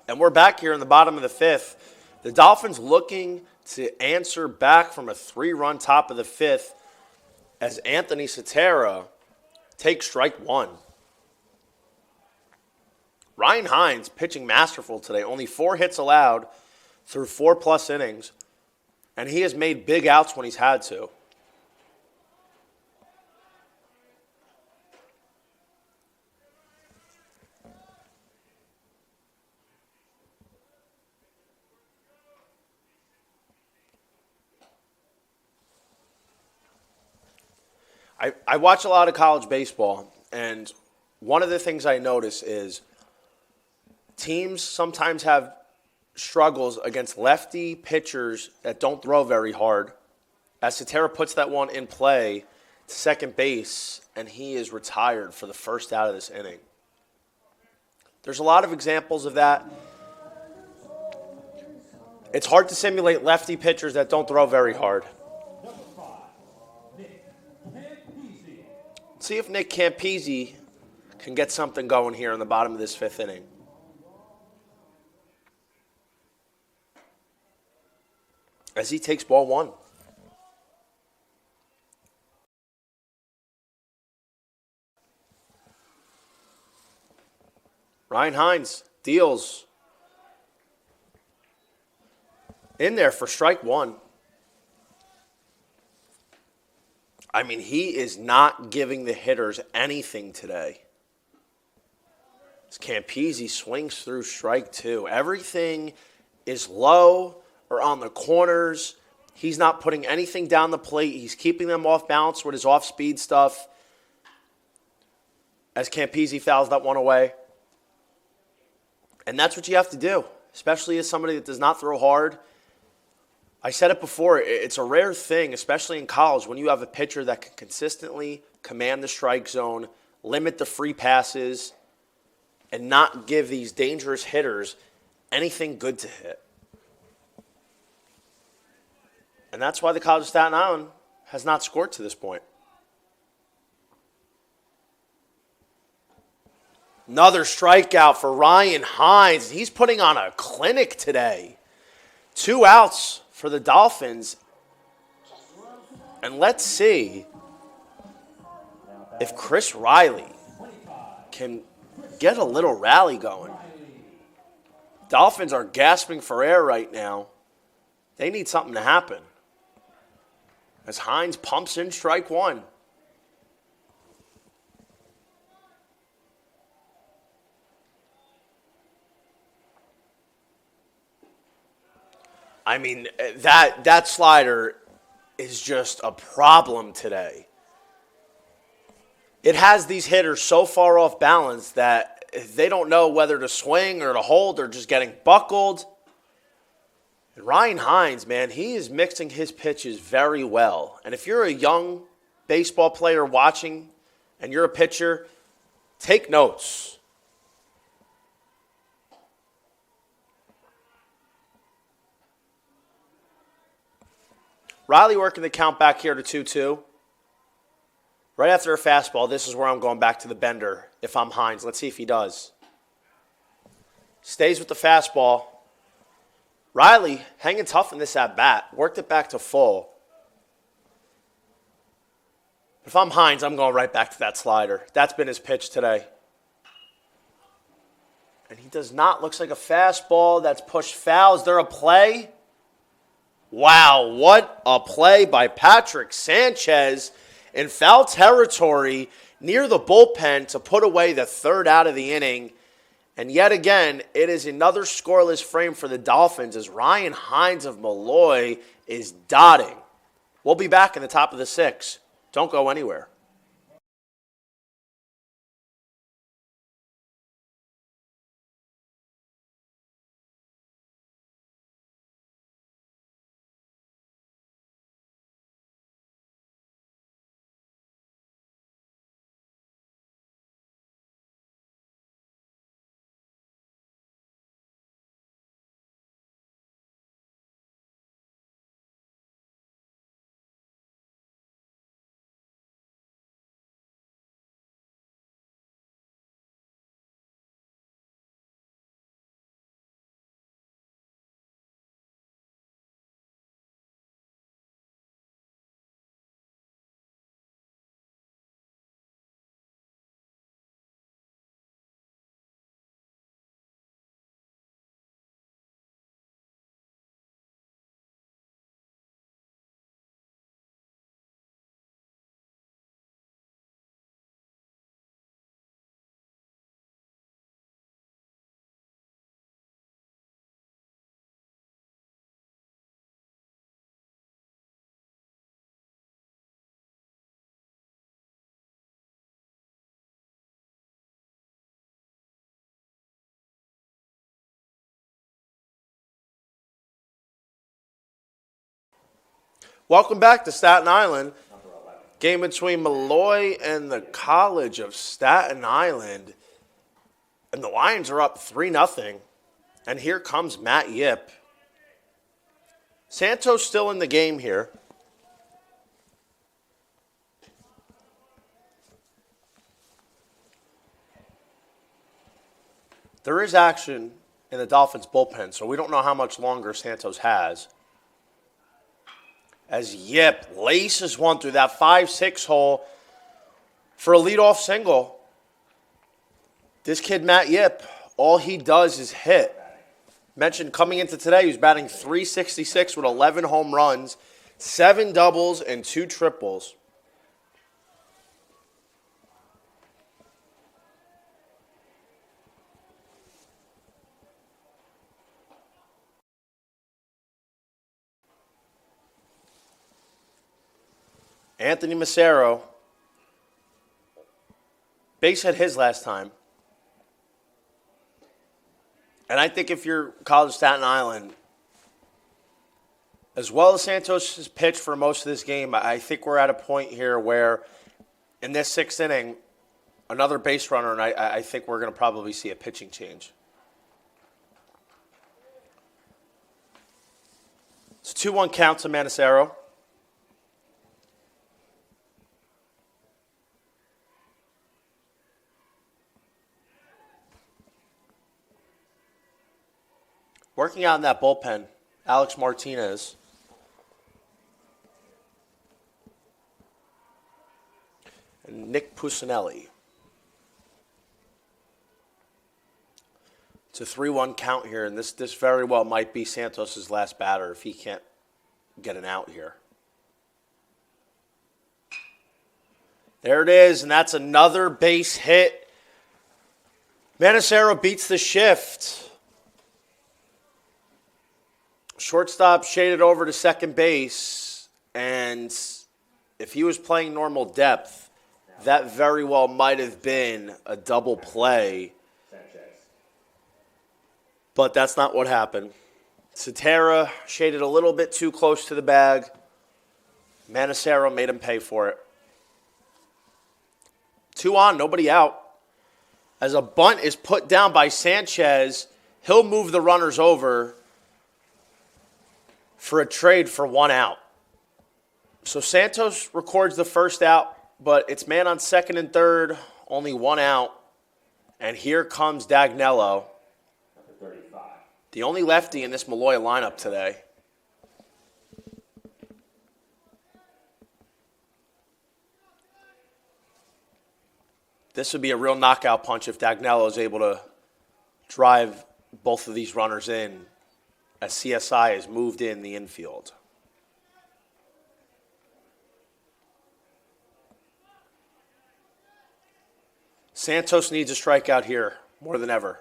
And we're back here in the bottom of the 5th. The Dolphins looking to answer back from a 3-run top of the 5th as Anthony Cetera takes strike 1. Ryan Hines pitching masterful today. Only 4 hits allowed through 4+ innings. And he has made big outs when he's had to. I watch a lot of college baseball, and one of the things I notice is teams sometimes have struggles against lefty pitchers that don't throw very hard. As Cetera puts that one in play to second base, and he is retired for the first out of this inning. There's a lot of examples of that. It's hard to simulate lefty pitchers that don't throw very hard. See if Nick Campese can get something going here in the bottom of this 5th inning. As he takes ball 1. Ryan Hines deals in there for strike 1. I mean, he is not giving the hitters anything today. As Campese swings through strike 2. Everything is low or on the corners. He's not putting anything down the plate. He's keeping them off balance with his off-speed stuff. As Campese fouls that one away. And that's what you have to do, especially as somebody that does not throw hard. I said it before, it's a rare thing, especially in college, when you have a pitcher that can consistently command the strike zone, limit the free passes, and not give these dangerous hitters anything good to hit. And that's why the College of Staten Island has not scored to this point. Another strikeout for Ryan Hines. He's putting on a clinic today. 2 outs for the Dolphins. And let's see if Chris Riley can get a little rally going. Dolphins are gasping for air right now. They need something to happen. As Hines pumps in strike 1. I mean, that slider is just a problem today. It has these hitters so far off balance that they don't know whether to swing or to hold or just getting buckled. And Ryan Hines, man, he is mixing his pitches very well. And if you're a young baseball player watching and you're a pitcher, take notes. Riley working the count back here to 2-2. Right after a fastball, this is where I'm going back to the bender if I'm Hines. Let's see if he does. Stays with the fastball. Riley hanging tough in this at-bat. Worked it back to full. If I'm Hines, I'm going right back to that slider. That's been his pitch today. And he does not. Looks like a fastball that's pushed foul. Is there a play? Wow, what a play by Patrick Sanchez in foul territory near the bullpen to put away the third out of the inning. And yet again, it is another scoreless frame for the Dolphins as Ryan Hines of Molloy is dotting. We'll be back in the top of the sixth. Don't go anywhere. Welcome back to Staten Island. Game between Molloy and the College of Staten Island. And the Lions are up 3-0. And here comes Matt Yip. Santos still in the game here. There is action in the Dolphins bullpen, so we don't know how much longer Santos has. As Yip laces one through that 5-6 hole for a leadoff single. This kid, Matt Yip, all he does is hit. Mentioned coming into today, he was batting .366 with 11 home runs, 7 doubles, and 2 triples. Anthony Macero, base hit his last time. And I think if you're College of Staten Island, as well as Santos has pitched for most of this game, I think we're at a point here where in this sixth inning, another base runner, and I think we're going to probably see a pitching change. It's a 2-1 count to Macero. Working out in that bullpen, Alex Martinez. And Nick Pusinelli. It's a 3-1 count here, and this very well might be Santos' last batter if he can't get an out here. There it is, and that's another base hit. Macero beats the shift. Shortstop shaded over to second base, and if he was playing normal depth, that very well might have been a double play, but that's not what happened. Cetera shaded a little bit too close to the bag. Manacero made him pay for it. 2 on, nobody out. As a bunt is put down by Sanchez, he'll move the runners over for a trade for 1 out. So Santos records the first out, but it's man on second and third, only 1 out. And here comes Dagnello, the only lefty in this Molloy lineup today. This would be a real knockout punch if Dagnello is able to drive both of these runners in as CSI has moved in the infield. Santos needs a strikeout here more than ever,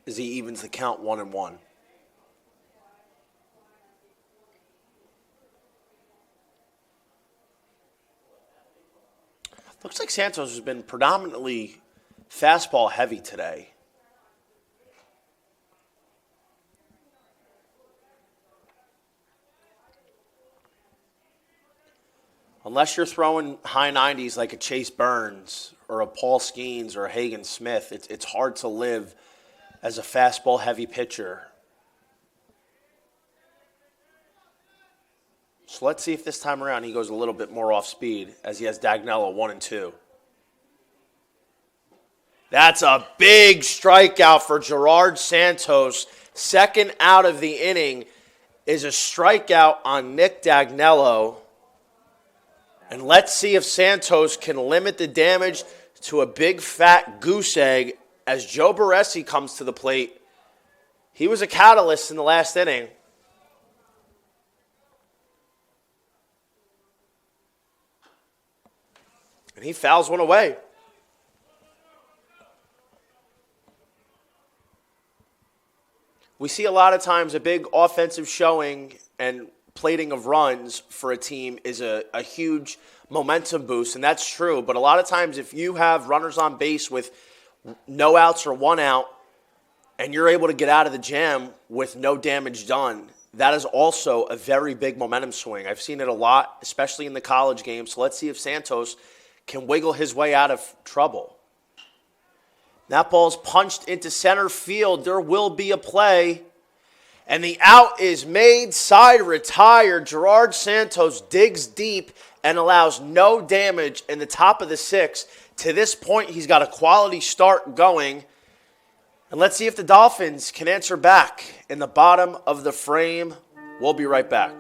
as he evens the count 1-1. Looks like Santos has been predominantly fastball heavy today. Unless you're throwing high 90s like a Chase Burns or a Paul Skeens or a Hagen Smith, it's hard to live as a fastball heavy pitcher. So let's see if this time around he goes a little bit more off speed as he has Dagnello 1-2. That's a big strikeout for Gerard Santos. Second out of the inning is a strikeout on Nick Dagnello. And let's see if Santos can limit the damage to a big fat goose egg as Joe Barresi comes to the plate. He was a catalyst in the last inning. And he fouls one away. We see a lot of times a big offensive showing and plating of runs for a team is a huge momentum boost, and that's true. But a lot of times if you have runners on base with no outs or 1 out, and you're able to get out of the jam with no damage done, that is also a very big momentum swing. I've seen it a lot, especially in the college game. So let's see if Santos can wiggle his way out of trouble. That ball's punched into center field. There will be a play. And the out is made, side retired. Gerard Santos digs deep and allows no damage in the top of the 6th. To this point, he's got a quality start going. And let's see if the Dolphins can answer back in the bottom of the frame. We'll be right back.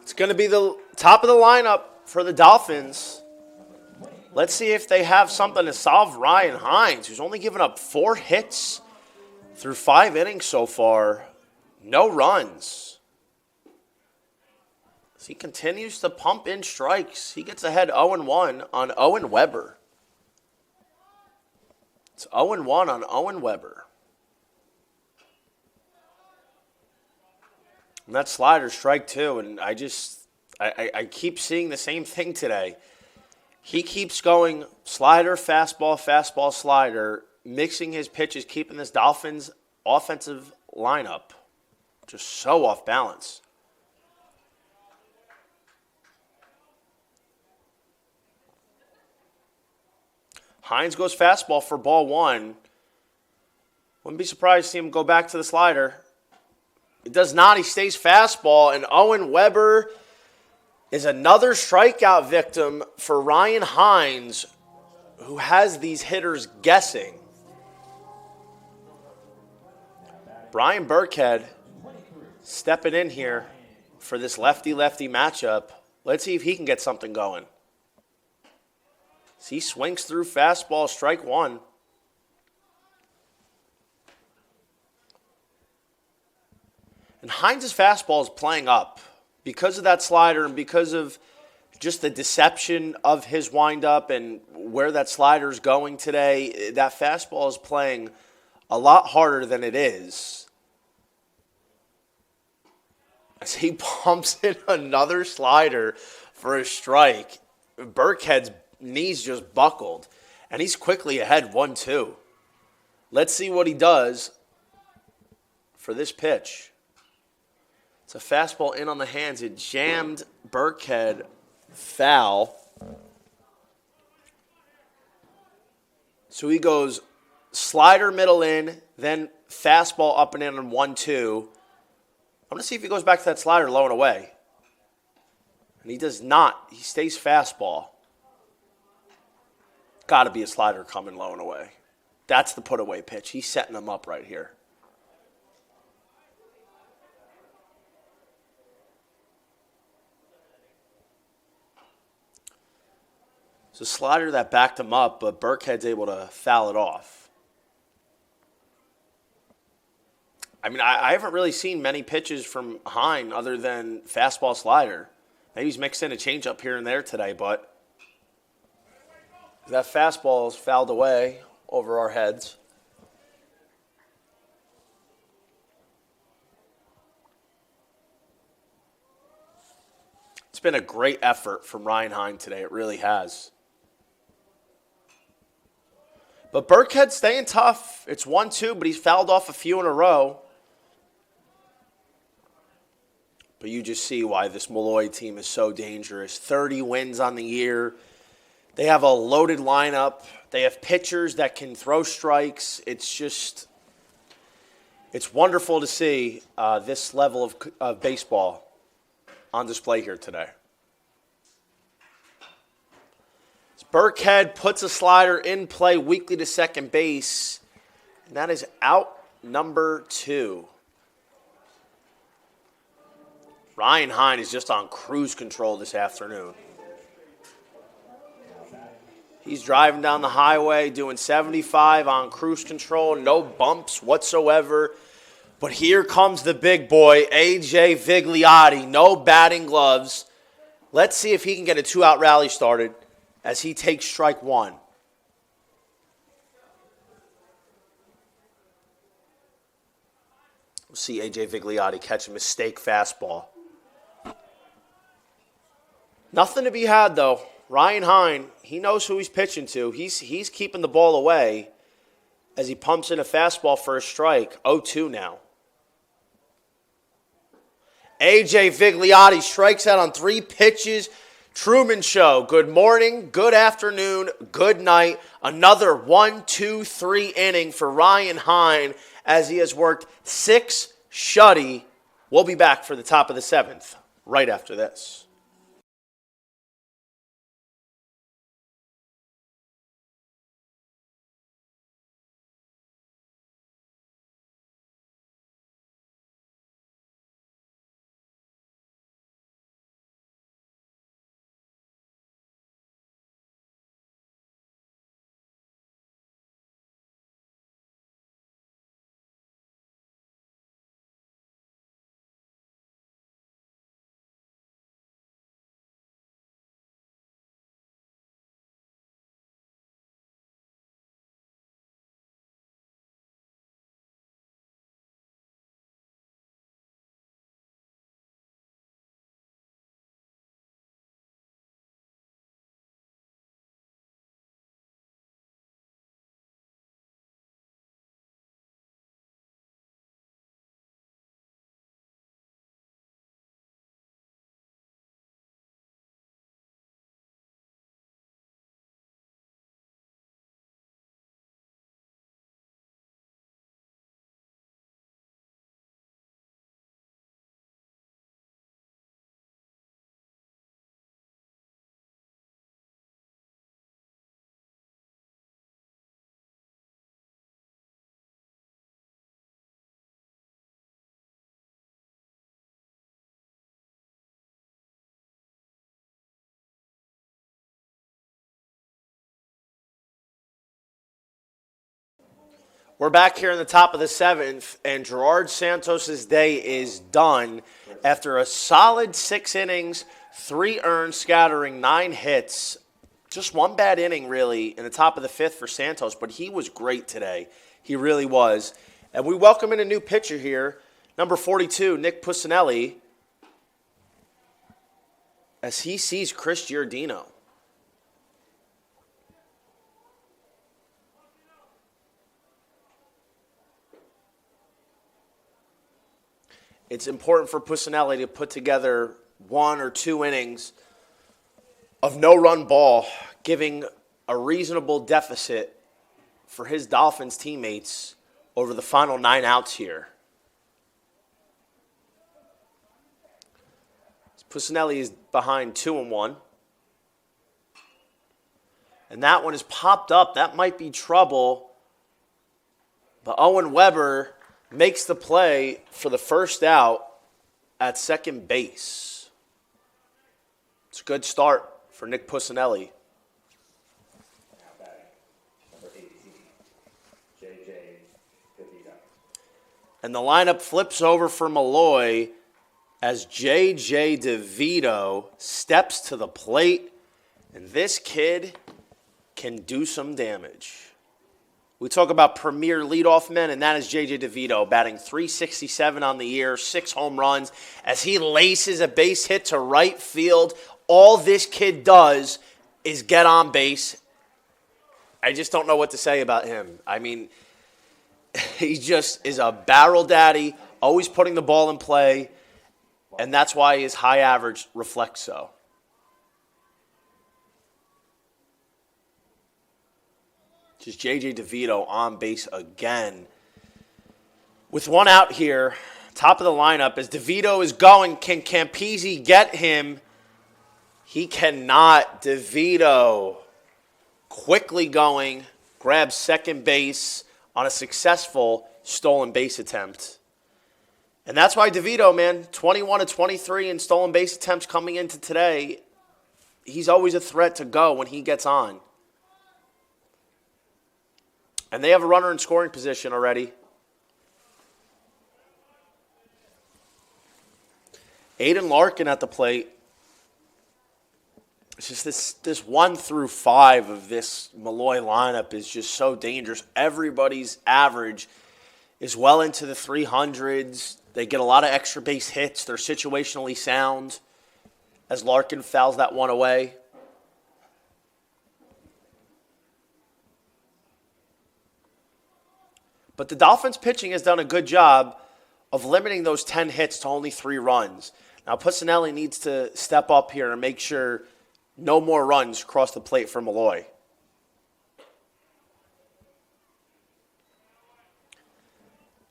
It's going to be the top of the lineup for the Dolphins. Let's see if they have something to solve Ryan Hines, who's only given up 4 hits through 5 innings so far. No runs. He continues to pump in strikes. He gets ahead 0-1 on Owen Weber. It's 0-1 on Owen Weber. And that slider strike two, and I keep seeing the same thing today. He keeps going slider, fastball, fastball, slider, mixing his pitches, keeping this Dolphins offensive lineup just so off balance. Hines goes fastball for ball one. Wouldn't be surprised to see him go back to the slider. It does not. He stays fastball, and Owen Weber is another strikeout victim for Ryan Hines, who has these hitters guessing. Brian Burkhead stepping in here for this lefty-lefty matchup. Let's see if he can get something going. He swings through fastball, strike one. And Hines' fastball is playing up because of that slider and because of just the deception of his windup and where that slider is going today. That fastball is playing a lot harder than it is. As he pumps in another slider for a strike, Burkhead's knees just buckled, and he's quickly ahead 1-2. Let's see what he does for this pitch. It's a fastball in on the hands. It jammed Burkhead foul. So he goes slider middle in, then fastball up and in on 1-2. I'm going to see if he goes back to that slider low and away. And he does not. He stays fastball. Got to be a slider coming low and away. That's the put away pitch. He's setting them up right here. It's a slider that backed him up, but Burkhead's able to foul it off. I mean, I haven't really seen many pitches from Hine other than fastball slider. Maybe he's mixed in a changeup here and there today, but that fastball is fouled away over our heads. It's been a great effort from Ryan Hine today. It really has. But Burkhead's staying tough. It's 1-2, but he's fouled off a few in a row. But you just see why this Molloy team is so dangerous. 30 wins on the year. They have a loaded lineup. They have pitchers that can throw strikes. It's wonderful to see this level of baseball on display here today. Burkhead puts a slider in play weakly to second base, and that is out number 2. Ryan Hine is just on cruise control this afternoon. He's driving down the highway doing 75 on cruise control, no bumps whatsoever. But here comes the big boy, A.J. Vigliotti, no batting gloves. Let's see if he can get a 2-out rally started as he takes strike one. We'll see A.J. Vigliotti catch a mistake fastball. Nothing to be had, though. Ryan Hine, he knows who he's pitching to. He's keeping the ball away as he pumps in a fastball for a strike. 0-2 now. A.J. Vigliotti strikes out on 3 pitches. Truman Show, good morning, good afternoon, good night. Another 1-2-3 inning for Ryan Hine as he has worked 6 shutty. We'll be back for the top of the 7th right after this. We're back here in the top of the seventh, and Gerard Santos' day is done after a solid 6 innings, 3 earned, scattering 9 hits. Just one bad inning, really, in the top of the fifth for Santos, but he was great today. He really was. And we welcome in a new pitcher here, number 42, Nick Pusinelli, as he sees Chris Giordino. It's important for Pusinelli to put together 1 or 2 innings of no-run ball, giving a reasonable deficit for his Dolphins teammates over the final 9 outs here. Pusinelli is behind 2-1. And that one is popped up. That might be trouble. But Owen Weber makes the play for the first out at second base. It's a good start for Nick Pusinelli. Now batting, number 18, J.J. DeVito. And the lineup flips over for Molloy as J.J. DeVito steps to the plate. And this kid can do some damage. We talk about premier leadoff men, and that is J.J. DeVito, batting .367 on the year, 6 home runs, as he laces a base hit to right field. All this kid does is get on base. I just don't know what to say about him. I mean, he just is a barrel daddy, always putting the ball in play, and that's why his high average reflects so. Just J.J. DeVito on base again. With 1 out here, top of the lineup, as DeVito is going, can Campisi get him? He cannot. DeVito quickly going, grabs second base on a successful stolen base attempt. And that's why DeVito, man, 21 to 23 in stolen base attempts coming into today. He's always a threat to go when he gets on. And they have a runner in scoring position already. Aiden Larkin at the plate. It's just this 1 through 5 of this Molloy lineup is just so dangerous. Everybody's average is well into the 300s. They get a lot of extra base hits. They're situationally sound as Larkin fouls that one away. But the Dolphins pitching has done a good job of limiting those 10 hits to only 3 runs. Now, Pusinelli needs to step up here and make sure no more runs cross the plate for Molloy.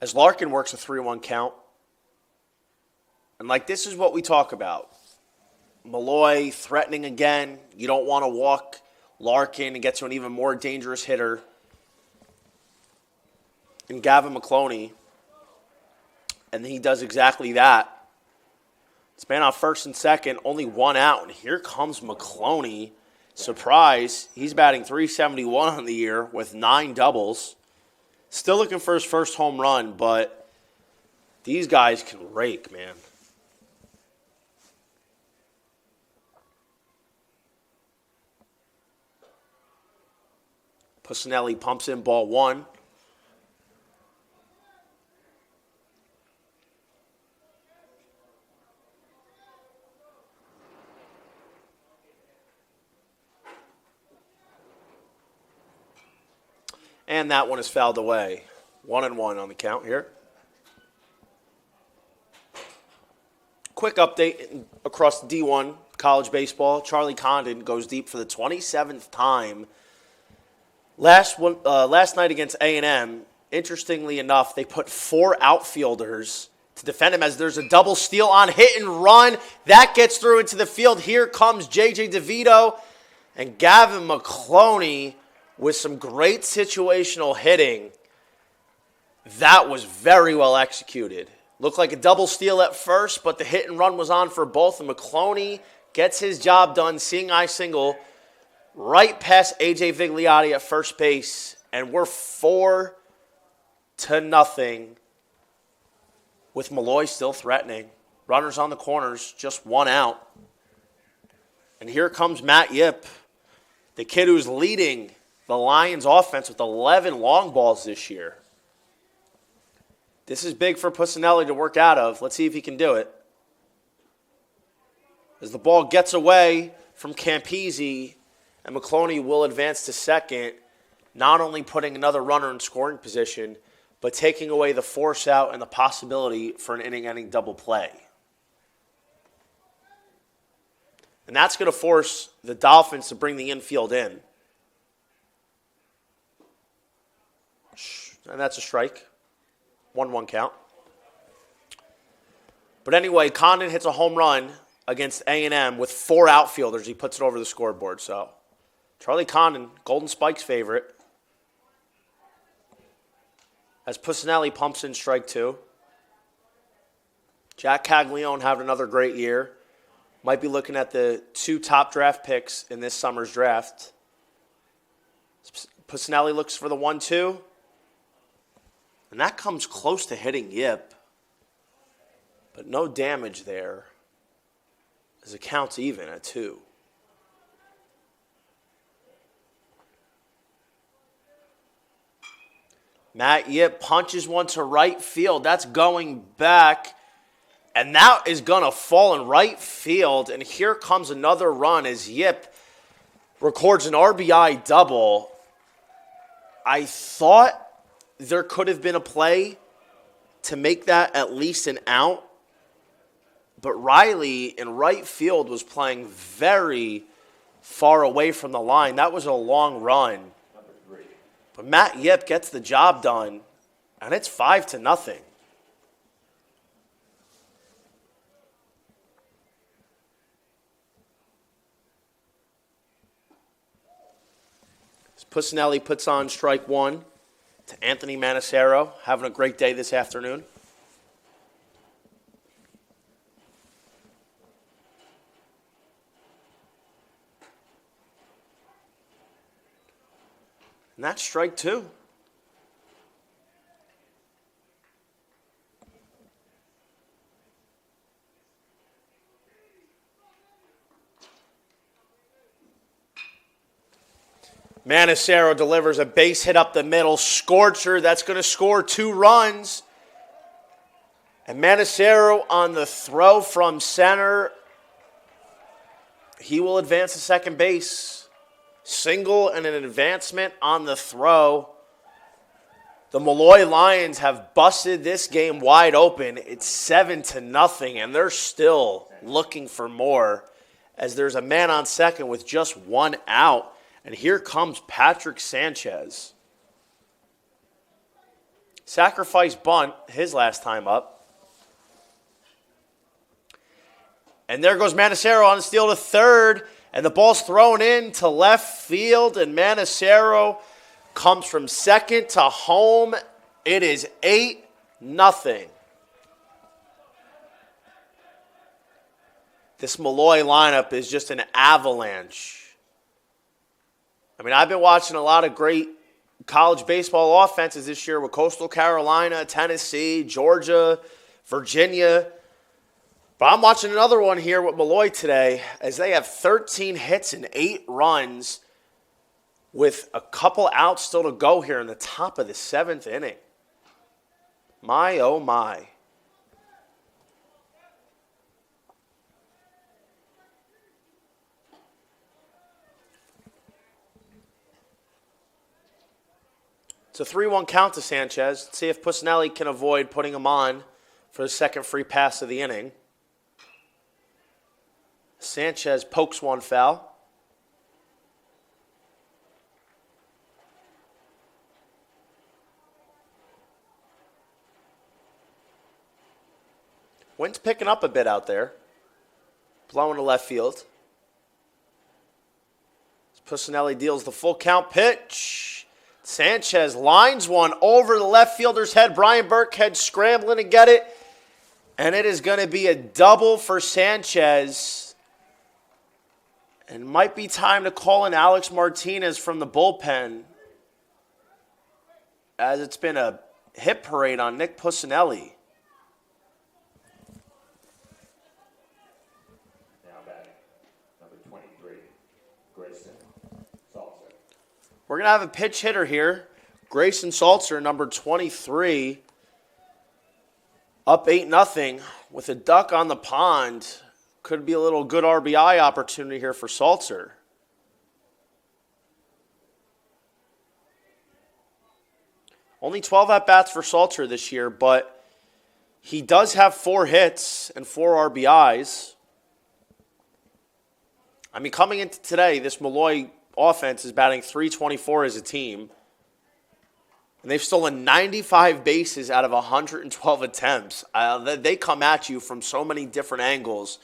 As Larkin works a 3-1 count. And this is what we talk about. Molloy threatening again. You don't want to walk Larkin and get to an even more dangerous hitter. And Gavin McCloney, and he does exactly that. It's man on first and second, only 1 out, and here comes McCloney. Surprise, he's batting .371 on the year with 9 doubles. Still looking for his first home run, but these guys can rake, man. Pusinelli pumps in ball 1. And that one is fouled away. 1-1 on the count here. Quick update across D1 college baseball. Charlie Condon goes deep for the 27th time. Last night against A&M, interestingly enough, they put 4 outfielders to defend him as there's a double steal on hit and run. That gets through into the field. Here comes J.J. DeVito and Gavin McCloney with some great situational hitting. That was very well executed. Looked like a double steal at first, but the hit and run was on for both. And McCloney gets his job done, seeing eye single right past A.J. Vigliotti at first base. And we're 4 5-0 with Molloy still threatening. Runners on the corners, just one out. And here comes Matt Yip, the kid who's leading the Lions offense with 11 long balls this year. This is big for Pusinelli to work out of. Let's see if he can do it. As the ball gets away from Campese, and McCloney will advance to second, not only putting another runner in scoring position, but taking away the force out and the possibility for an inning-ending double play. And that's going to force the Dolphins to bring the infield in. And that's a strike. 1-1 count. But anyway, Condon hits a home run against A&M with 4 outfielders. He puts it over the scoreboard. So Charlie Condon, Golden Spikes favorite. As Pusinelli pumps in strike 2. Jack Caglione having another great year. Might be looking at the 2 top draft picks in this summer's draft. Pusinelli looks for the 1-2. And that comes close to hitting Yip. But no damage there, as it counts even at 2. Matt Yip punches one to right field. That's going back. And that is going to fall in right field. And here comes another run as Yip records an RBI double. I thought there could have been a play to make that at least an out. But Riley in right field was playing very far away from the line. That was a long run. Number 3. But Matt Yip gets the job done, and it's 5-0. Pusinelli puts on strike 1 to Anthony Manacero, having a great day this afternoon. And that's strike 2. Manacero delivers a base hit up the middle. Scorcher, that's going to score 2 runs. And Manacero on the throw from center. He will advance to second base. Single and an advancement on the throw. The Molloy Lions have busted this game wide open. It's 7-0, and they're still looking for more as there's a man on second with just 1 out. And here comes Patrick Sanchez. Sacrifice bunt, his last time up. And there goes Manacero on the steal to third. And the ball's thrown in to left field. And Manacero comes from second to home. It is 8-0. This Molloy lineup is just an avalanche. I mean, I've been watching a lot of great college baseball offenses this year with Coastal Carolina, Tennessee, Georgia, Virginia. But I'm watching another one here with Molloy today as they have 13 hits and 8 runs with a couple outs still to go here in the top of the 7th inning. My, oh my. It's a 3-1 count to Sanchez. Let's see if Pusinelli can avoid putting him on for the second free pass of the inning. Sanchez pokes one foul. Wind's picking up a bit out there. Blowing to left field. Pusinelli deals the full count pitch. Sanchez lines one over the left fielder's head. Brian Burkhead scrambling to get it. And it is going to be a double for Sanchez. And might be time to call in Alex Martinez from the bullpen, as it's been a hit parade on Nick Pusinelli. Now batting, number 23, Grayson Salzer. We're going to have a pitch hitter here. Grayson Salzer, number 23, up 8-0 with a duck on the pond. Could be a little good RBI opportunity here for Salzer. Only 12 at-bats for Salzer this year, but he does have 4 hits and 4 RBIs. I mean, coming into today, this Molloy offense is batting .324 as a team. And they've stolen 95 bases out of 112 attempts. They come at you from so many different angles.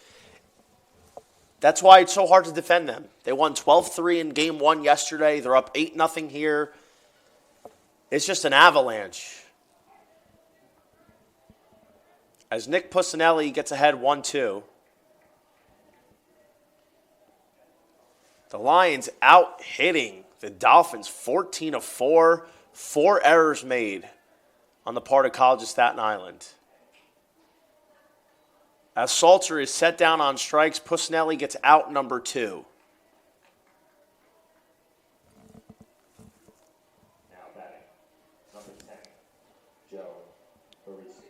That's why it's so hard to defend them. They won 12-3 in Game 1 yesterday. They're up 8-0 here. It's just an avalanche. As Nick Pusinelli gets ahead 1-2. The Lions out hitting the Dolphins 14-4. 4 errors made on the part of College of Staten Island. As Salzer is set down on strikes, Pusinelli gets out number 2. Now batting, number 10, Joe Barisi.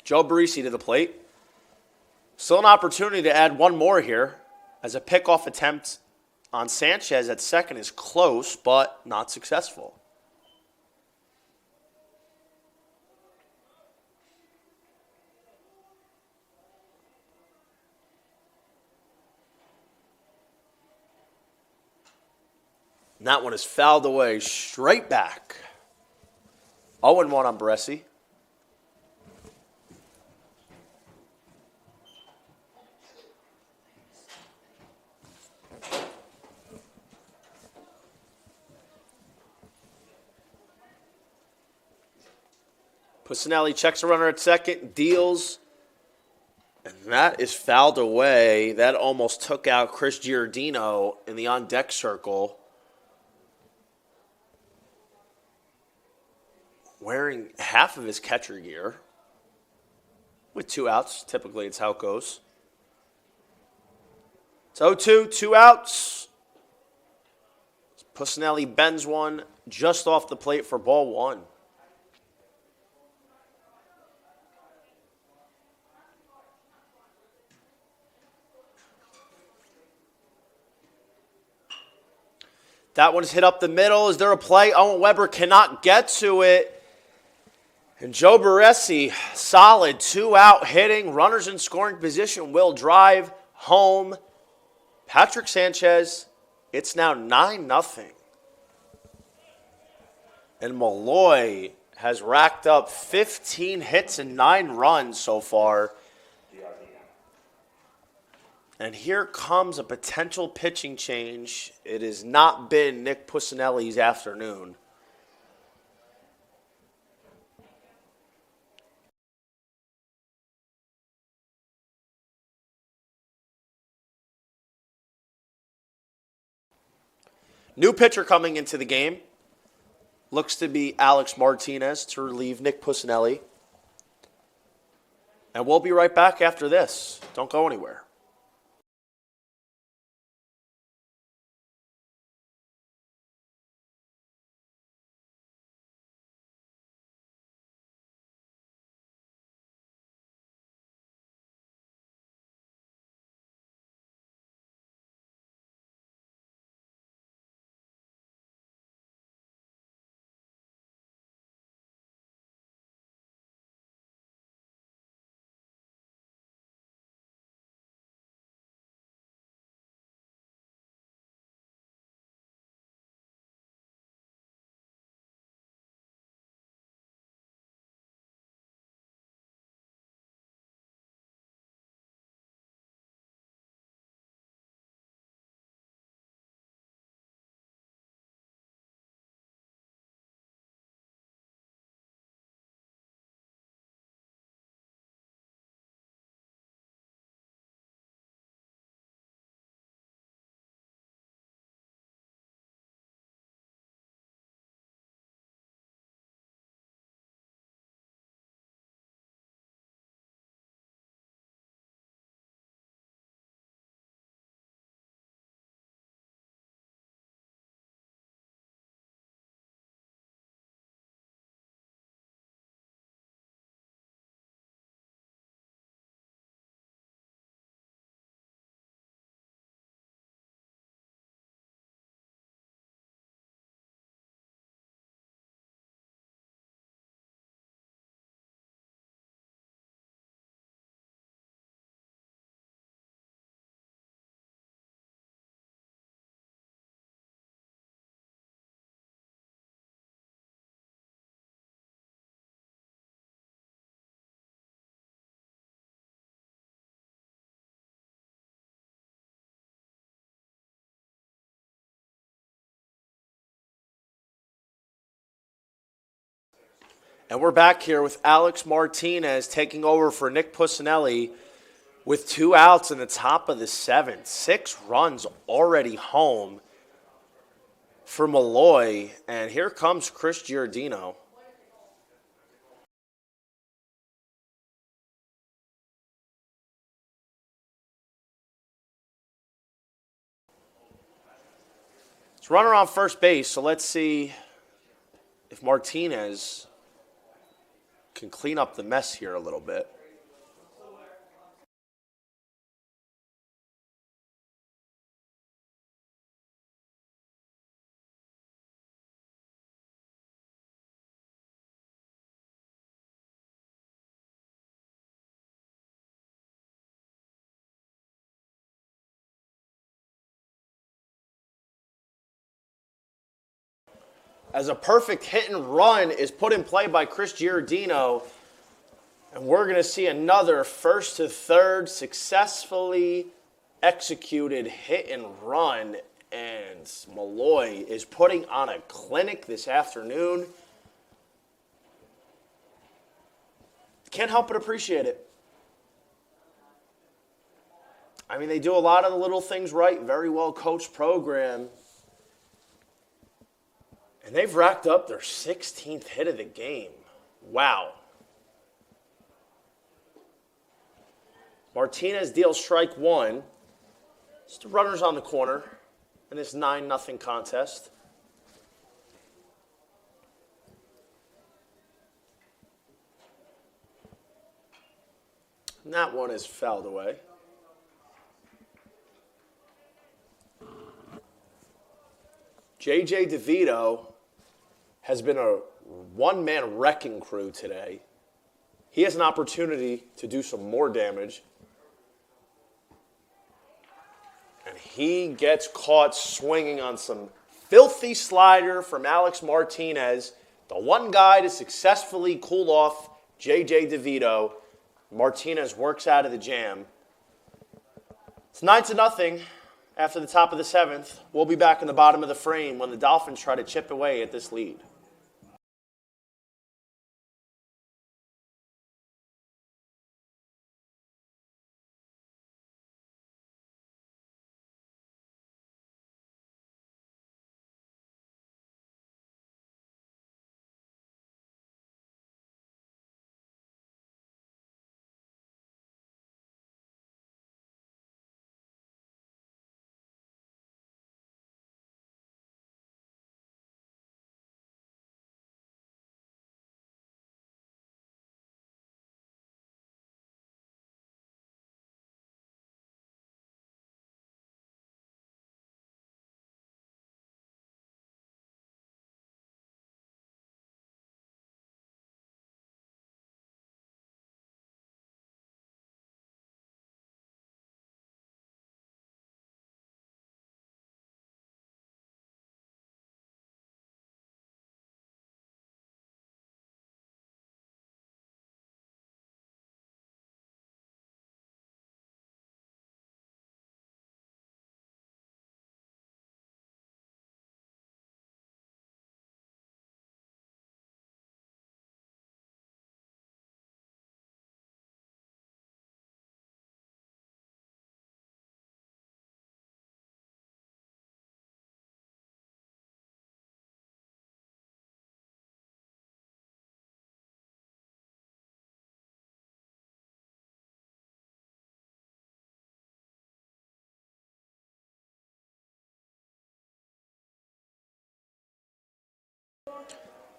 Joe Barisi to the plate. Still an opportunity to add one more here, as a pickoff attempt on Sanchez at second is close, but not successful. And that one is fouled away straight back. 0-1 on Baresi. Pusinelli checks a runner at second, deals, and that is fouled away. That almost took out Chris Giordino in the on-deck circle. Wearing half of his catcher gear with 2 outs. Typically, it's how it goes. It's 0-2, 2 outs. Pusinelli bends one just off the plate for ball 1. That one's hit up the middle. Is there a play? Owen Weber cannot get to it. And Joe Baresi, solid 2-out hitting. Runners in scoring position will drive home. Patrick Sanchez, it's now 9-0. And Molloy has racked up 15 hits and 9 runs so far. And here comes a potential pitching change. It has not been Nick Pusinelli's afternoon. New pitcher coming into the game. Looks to be Alex Martinez to relieve Nick Pusinelli. And we'll be right back after this. Don't go anywhere. And we're back here with Alex Martinez taking over for Nick Pusinelli with 2 outs in the top of the 7th. 6 runs already home for Molloy. And here comes Chris Giordino. It's runner on first base, so let's see if Martinez can clean up the mess here a little bit. As a perfect hit and run is put in play by Chris Giordino. And we're going to see another first to third successfully executed hit and run. And Molloy is putting on a clinic this afternoon. Can't help but appreciate it. I mean, they do a lot of the little things right. Very well coached program. And they've racked up their 16th hit of the game. Wow. Martinez deals strike 1. Just the runners on the corner in this 9-0 contest. And that one is fouled away. J.J. DeVito has been a one-man wrecking crew today. He has an opportunity to do some more damage. And he gets caught swinging on some filthy slider from Alex Martinez, the one guy to successfully cool off J.J. DeVito. Martinez works out of the jam. It's 9-0 after the top of the 7th. We'll be back in the bottom of the frame when the Dolphins try to chip away at this lead.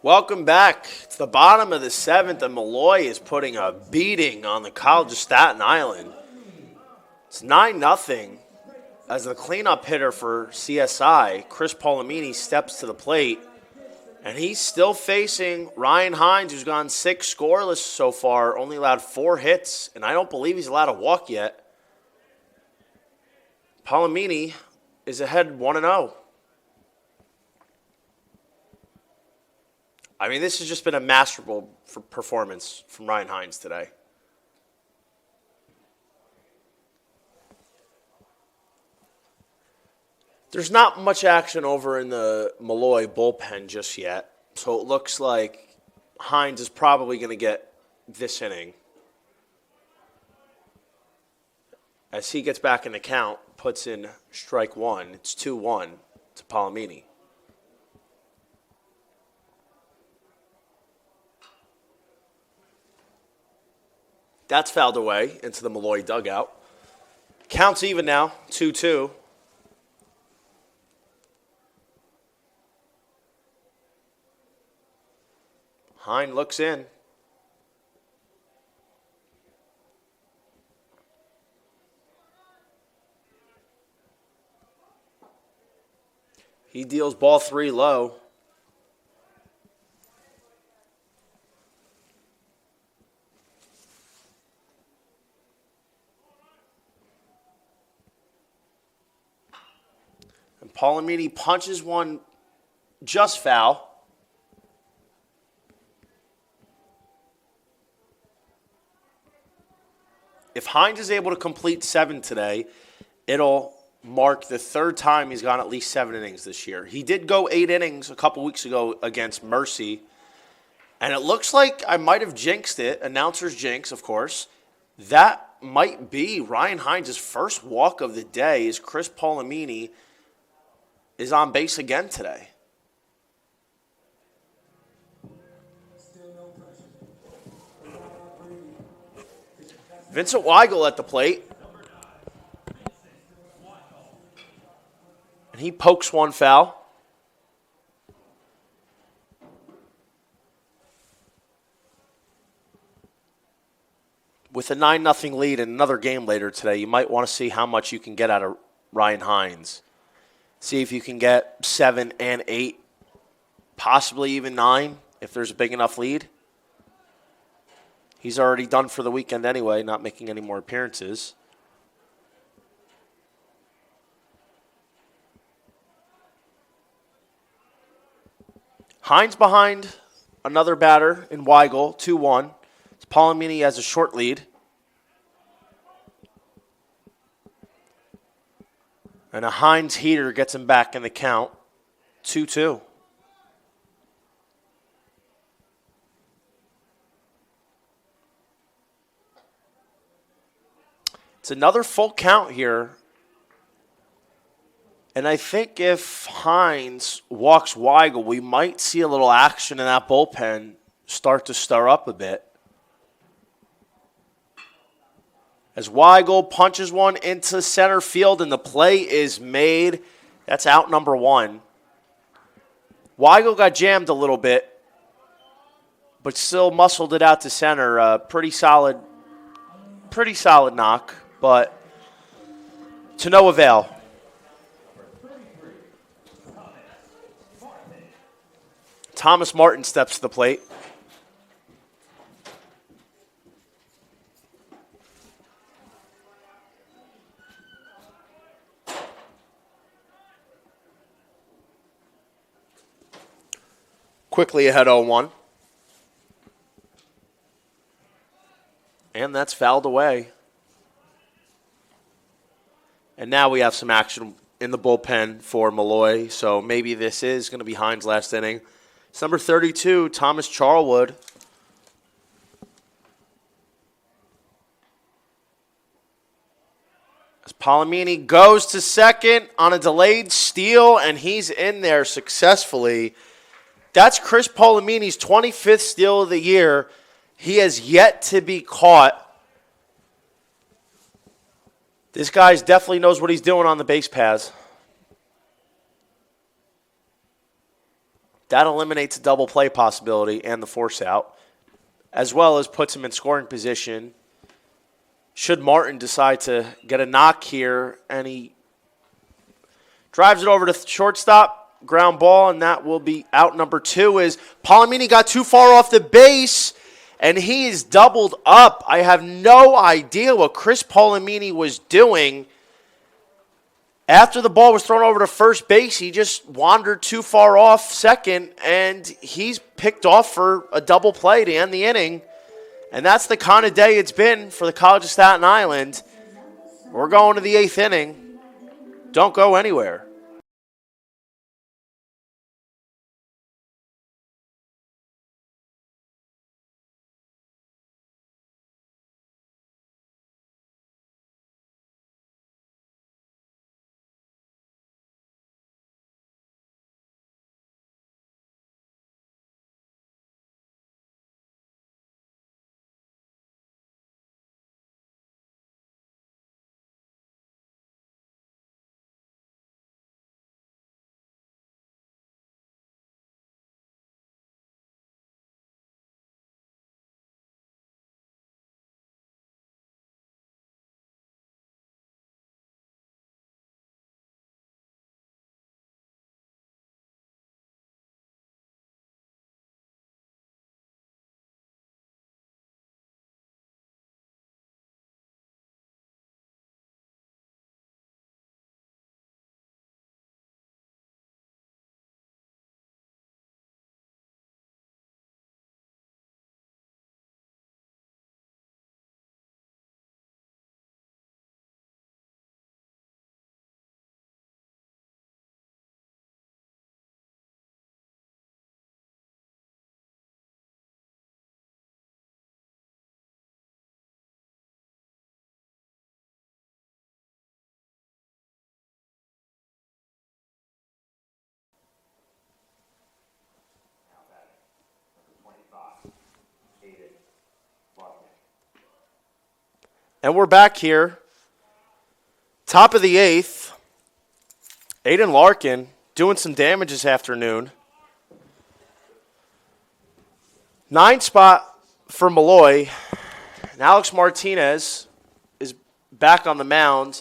Welcome back. It's the bottom of the 7th, and Molloy is putting a beating on the College of Staten Island. It's 9-0 as the cleanup hitter for CSI, Chris Palomini, steps to the plate. And he's still facing Ryan Hines, who's gone 6 scoreless so far, only allowed 4 hits, and I don't believe he's allowed to walk yet. Palomini is ahead 1-0. I mean, this has just been a masterful performance from Ryan Hines today. There's not much action over in the Molloy bullpen just yet, so it looks like Hines is probably going to get this inning. As he gets back in the count, puts in strike one. It's 2-1 to Palomini. That's fouled away into the Molloy dugout. Counts even now, 2-2. Hine looks in. He deals ball three low. And Palomini punches one just foul. If Hines is able to complete 7 today, it'll mark the third time he's gone at least 7 innings this year. He did go 8 innings a couple weeks ago against Mercy, and it looks like I might have jinxed it. Announcer's jinx, of course. That might be Ryan Hines' first walk of the day as Chris Palomini is on base again today. Vincent Weigel at the plate. And he pokes one foul. With a 9-0 lead in another game later today, you might want to see how much you can get out of Ryan Hines. See if you can get 7 and 8, possibly even 9 if there's a big enough lead. He's already done for the weekend anyway, not making any more appearances. Hines behind another batter in Weigel, 2-1. Palomini has a short lead. And a Hines heater gets him back in the count, 2-2. It's another full count here. And I think if Hines walks Weigel, we might see a little action in that bullpen start to stir up a bit. As Weigel punches one into center field and the play is made. That's out number 1. Weigel got jammed a little bit, but still muscled it out to center. Pretty solid knock, but to no avail. Thomas Martin steps to the plate. Quickly ahead 0-1. And that's fouled away. And now we have some action in the bullpen for Molloy, so maybe this is going to be Hines' last inning. It's number 32, Thomas Charlwood. As Palomini goes to second on a delayed steal, and he's in there successfully. That's Chris Palomini's 25th steal of the year. He has yet to be caught. This guy definitely knows what he's doing on the base paths. That eliminates a double play possibility and the force out, as well as puts him in scoring position. Should Martin decide to get a knock here, and he drives it over to shortstop. Ground ball, and that will be out number 2 as Palomini got too far off the base, and he is doubled up. I have no idea what Chris Palomini was doing. After the ball was thrown over to first base, he just wandered too far off second, and he's picked off for a double play to end the inning. And that's the kind of day it's been for the College of Staten Island. We're going to the 8th inning. Don't go anywhere. And we're back here. Top of the 8th. Aiden Larkin doing some damage this afternoon. 9 spot for Molloy. And Alex Martinez is back on the mound.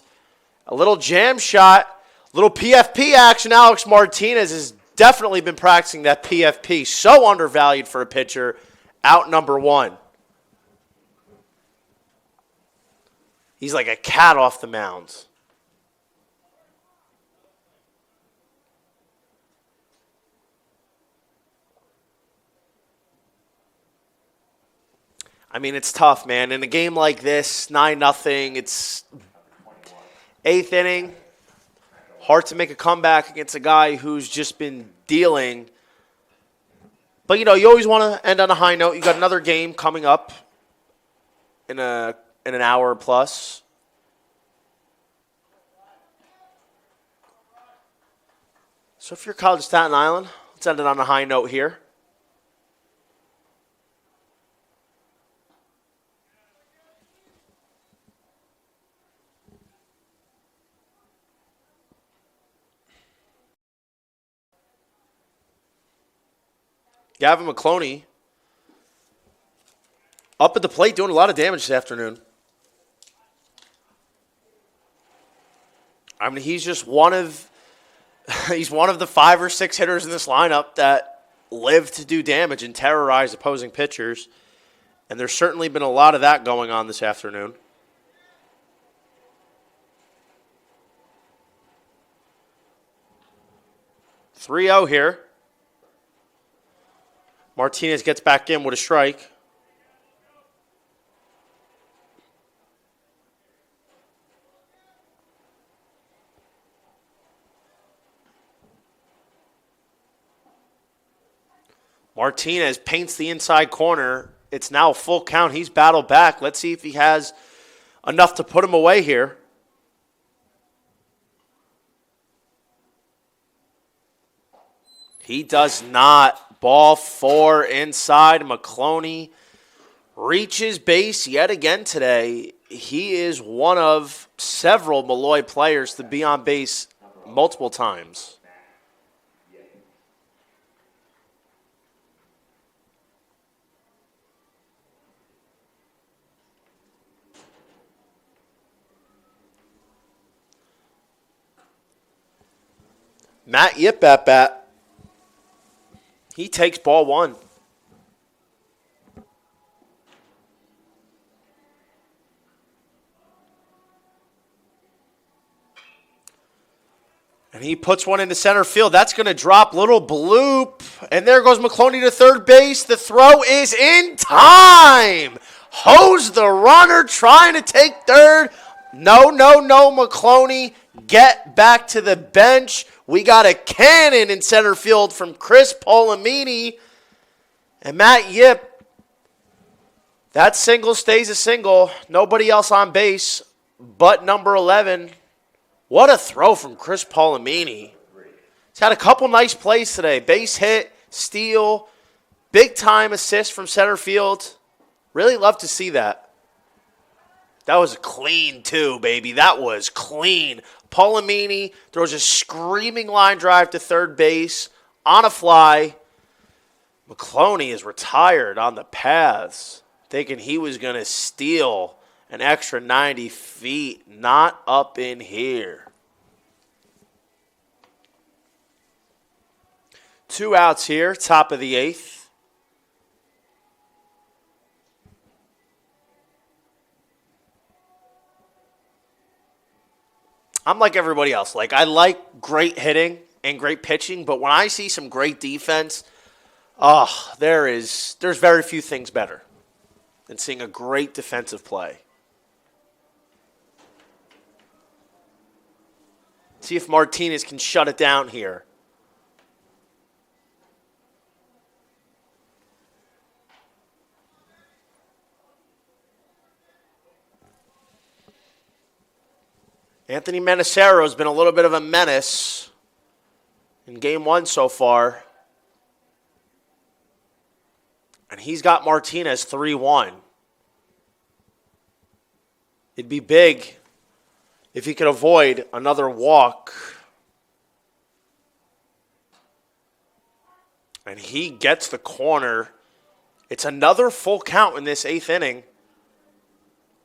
A little jam shot, little PFP action. Alex Martinez has definitely been practicing that PFP. So undervalued for a pitcher. Out number 1. He's like a cat off the mound. I mean, it's tough, man. In a game like this, 9-0, it's 8th inning. Hard to make a comeback against a guy who's just been dealing. But, you always want to end on a high note. You got another game coming up in an hour plus. So if you're College of Staten Island, let's end it on a high note here. Gavin McCloney up at the plate doing a lot of damage this afternoon. I mean, he's just one of the 5 or 6 hitters in this lineup that live to do damage and terrorize opposing pitchers. And there's certainly been a lot of that going on this afternoon. "3-0 here. Martinez gets back in with a strike. Martinez paints the inside corner. It's now a full count. He's battled back. Let's see if he has enough to put him away here. He does not. Ball 4 inside. McCloney reaches base yet again today. He is one of several Molloy players to be on base multiple times. Matt Yip at bat. He takes ball 1. And he puts one into center field. That's going to drop. Little bloop. And there goes McCloney to third base. The throw is in time. Hose the runner trying to take third. No, McCloney. Get back to the bench. We got a cannon in center field from Chris Polamini. And Matt Yip, that single stays a single. Nobody else on base but number 11. What a throw from Chris Polamini. He's had a couple nice plays today. Base hit, steal, big-time assist from center field. Really love to see that. That was clean, too, baby. That was clean. Polamini throws a screaming line drive to third base on a fly. McCloney is retired on the paths, thinking he was going to steal an extra 90 feet. Not up in here. 2 outs here, top of the 8th. I'm like everybody else. I like great hitting and great pitching, but when I see some great defense, there's very few things better than seeing a great defensive play. See if Martinez can shut it down here. Anthony Manacero has been a little bit of a menace in game 1 so far. And he's got Martinez 3-1. It'd be big if he could avoid another walk. And he gets the corner. It's another full count in this 8th inning.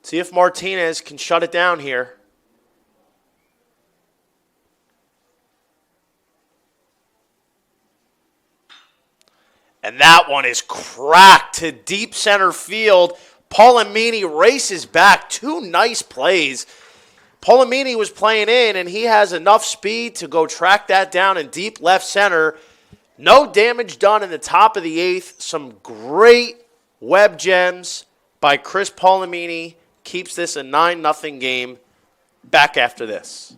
See if Martinez can shut it down here. And that one is cracked to deep center field. Palomini races back. 2 nice plays. Palomini was playing in, and he has enough speed to go track that down in deep left center. No damage done in the top of the 8th. Some great web gems by Chris Palomini. Keeps this a 9-0 game. Back after this.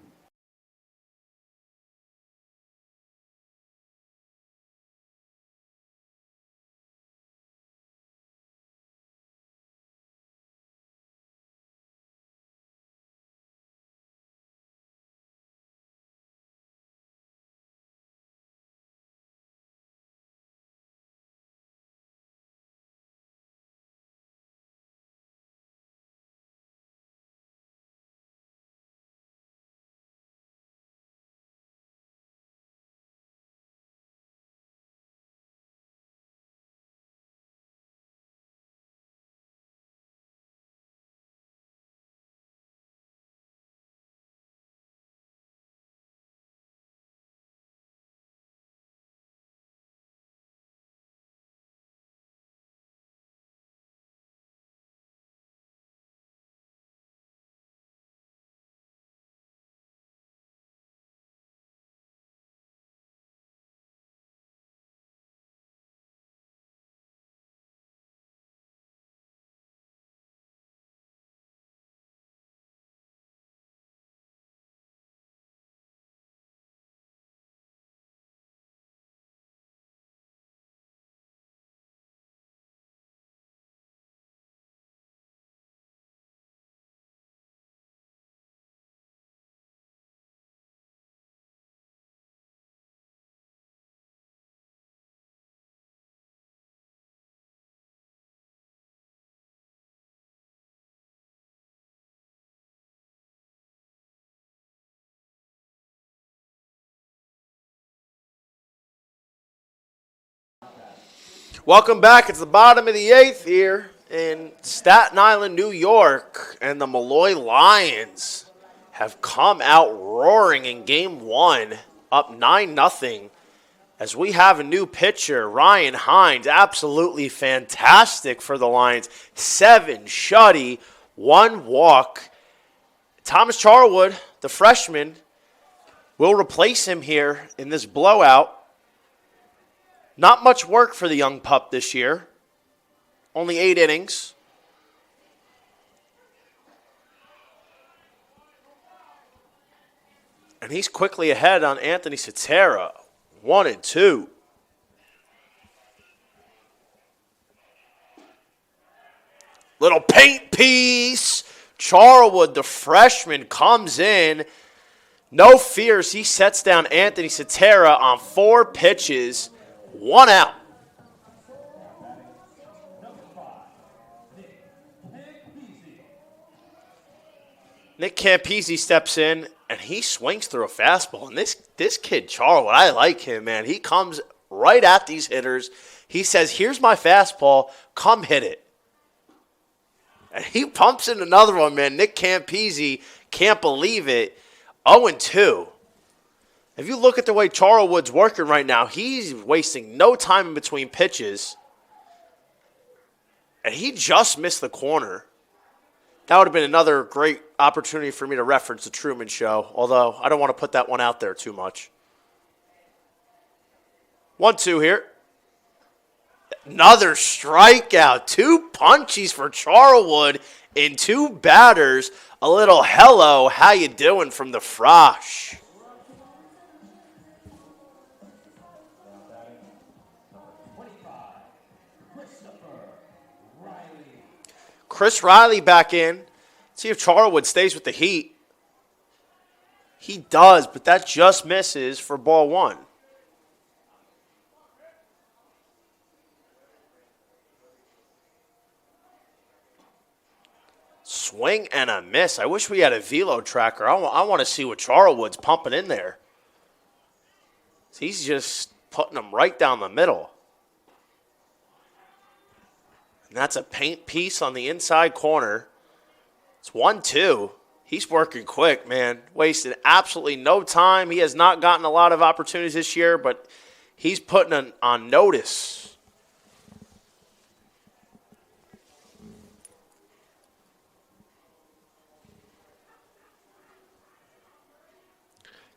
Welcome back. It's the bottom of the 8th here in Staten Island, New York. And the Molloy Lions have come out roaring in Game 1, up 9-0. As we have a new pitcher, Ryan Hines, absolutely fantastic for the Lions. 7 shutty, 1 walk. Thomas Charwood, the freshman, will replace him here in this blowout. Not much work for the young pup this year. Only 8 innings. And he's quickly ahead on Anthony Cetera. 1-2. Little paint piece. Charwood, the freshman, comes in. No fears. He sets down Anthony Cetera on 4 pitches. 1 out. Nick Campese steps in, and he swings through a fastball. And this kid, Charwood, I like him, man. He comes right at these hitters. He says, here's my fastball. Come hit it. And he pumps in another one, man. Nick Campese can't believe it. 0-2. If you look at the way Charwood's working right now, he's wasting no time in between pitches. And he just missed the corner. That would have been another great opportunity for me to reference the Truman Show, although I don't want to put that one out there too much. 1-2 here. Another strikeout. 2 punchies for Charwood in 2 batters. A little hello, how you doing from the Frosh. Chris Riley back in. See if Charwood stays with the heat. He does, but that just misses for ball 1. swing and a miss. I wish we had a velo tracker. I want to see what Charlwood's pumping in there. He's just putting them right down the middle. And that's a paint piece on the inside corner. It's 1-2. He's working quick, man. Wasted absolutely no time. He has not gotten a lot of opportunities this year, but he's putting on notice.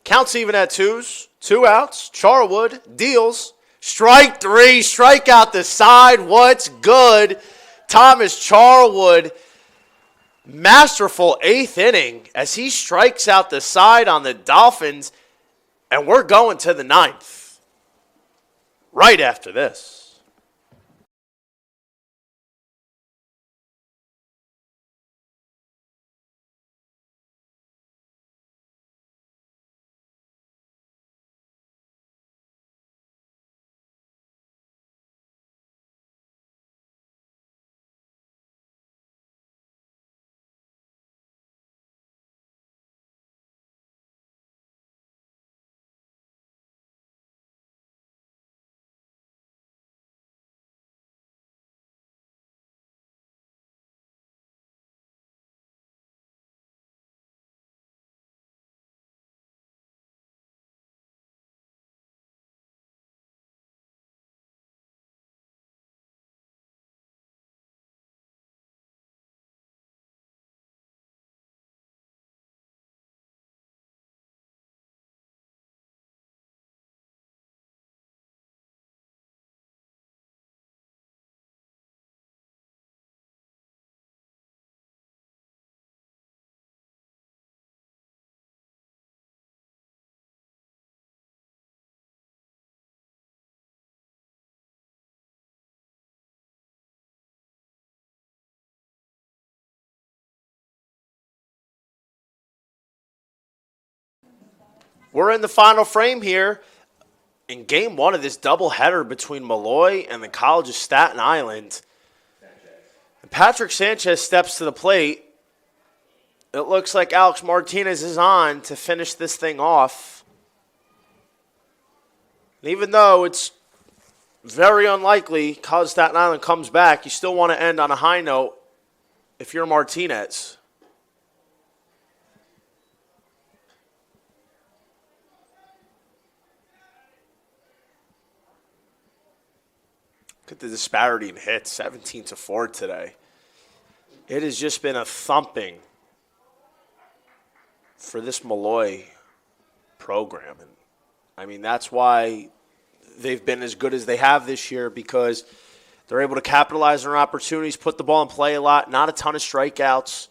Counts even at twos. 2 outs. Charlwood deals. Strike 3. Strike out the side. What's good? Thomas Charlwood. Masterful 8th inning as he strikes out the side on the Dolphins. And we're going to the 9th. Right after this. We're in the final frame here in game 1 of this doubleheader between Molloy and the College of Staten Island. And Patrick Sanchez steps to the plate. It looks like Alex Martinez is on to finish this thing off. And even though it's very unlikely College of Staten Island comes back, you still want to end on a high note if you're Martinez. Look at the disparity in hits, 17-4 today. It has just been a thumping for this Molloy program. And I mean, that's why they've been as good as they have this year, because they're able to capitalize on their opportunities, put the ball in play a lot, not a ton of strikeouts.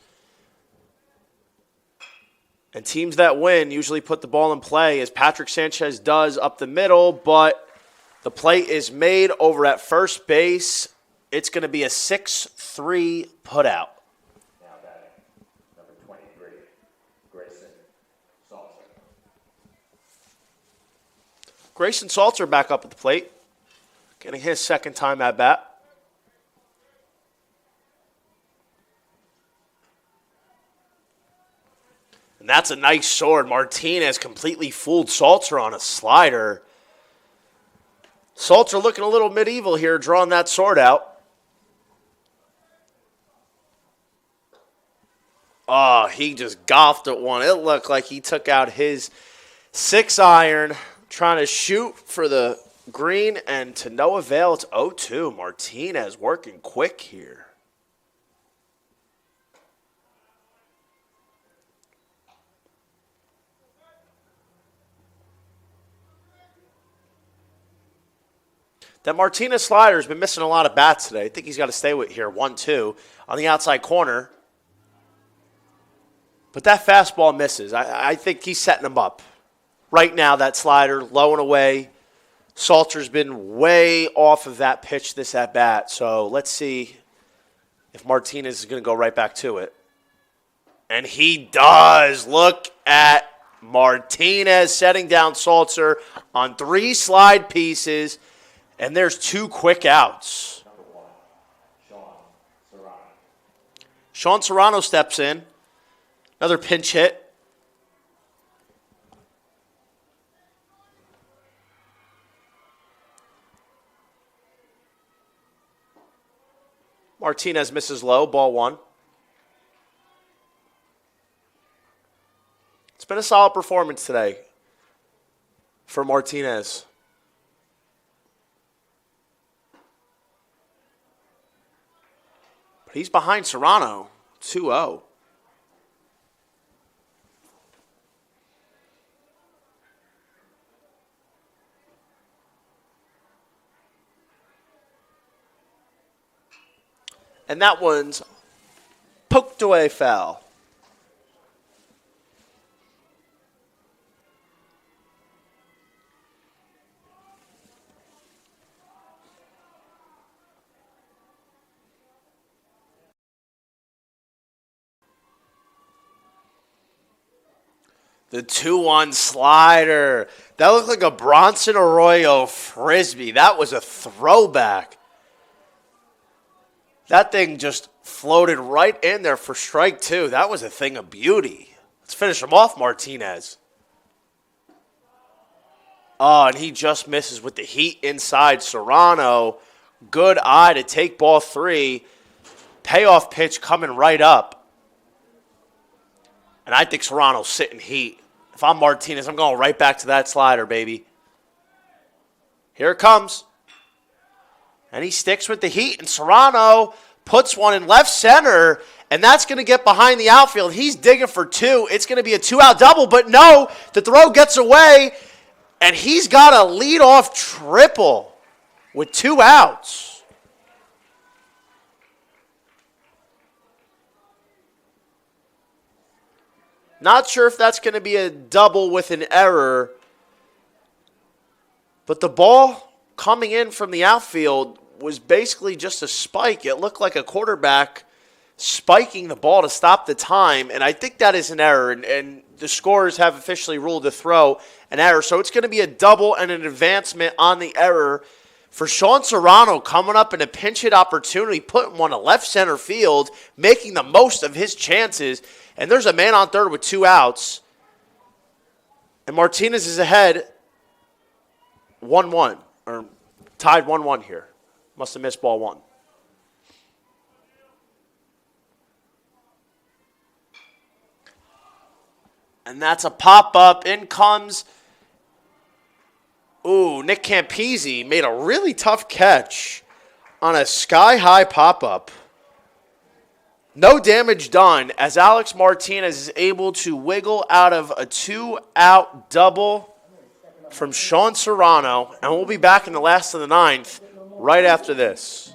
And teams that win usually put the ball in play, as Patrick Sanchez does up the middle, but the play is made over at first base. It's going to be a 6-3 putout. Now batting, number 23, Grayson Salter. Grayson Salter back up at the plate, getting his second time at bat. And that's a nice sword. Martinez completely fooled Salter on a slider. Salter looking a little medieval here, drawing that sword out. Oh, he just golfed at one. It looked like he took out his 6-iron, trying to shoot for the green, and to no avail. It's 0-2. Martinez working quick here. That Martinez slider has been missing a lot of bats today. I think he's got to stay with here. 1-2 on the outside corner. But that fastball misses. I think he's setting him up. Right now, that slider, low and away. Salter's been way off of that pitch this at-bat. So let's see if Martinez is going to go right back to it. And he does. Look at Martinez setting down Salter on 3 slide pieces. And there's 2 quick outs. Number 1, Sean Sean Serrano steps in. Another pinch hit. Martinez misses low, ball one. It's been a solid performance today for Martinez. But he's behind Serrano, 2-0. And that one's poked away foul. The 2-1 slider. That looked like a Bronson Arroyo frisbee. That was a throwback. That thing just floated right in there for strike two. That was a thing of beauty. Let's finish him off, Martinez. Oh, and he just misses with the heat inside. Serrano, good eye to take ball three. Payoff pitch coming right up. And I think Serrano's sitting heat. If I'm Martinez, I'm going right back to that slider, baby. Here it comes. And he sticks with the heat, and Serrano puts one in left center, and that's going to get behind the outfield. He's digging for two. It's going to be a two-out double, but no, the throw gets away, and he's got a leadoff triple with 2 outs. Not sure if that's going to be a double with an error, but the ball coming in from the outfield was basically just a spike. It looked like a quarterback spiking the ball to stop the time, and I think that is an error, and the scorers have officially ruled the throw an error. So it's going to be a double and an advancement on the error for Sean Serrano coming up in a pinch hit opportunity, putting one to left center field, making the most of his chances, and there's a man on third with 2 outs, and Martinez is ahead 1-1, or tied 1-1 here. Must have missed ball one. And that's a pop-up. In comes, Nick Campese made a really tough catch on a sky-high pop-up. No damage done as Alex Martinez is able to wiggle out of a 2-out double from Sean Serrano. And we'll be back in the last of the 9th right after this.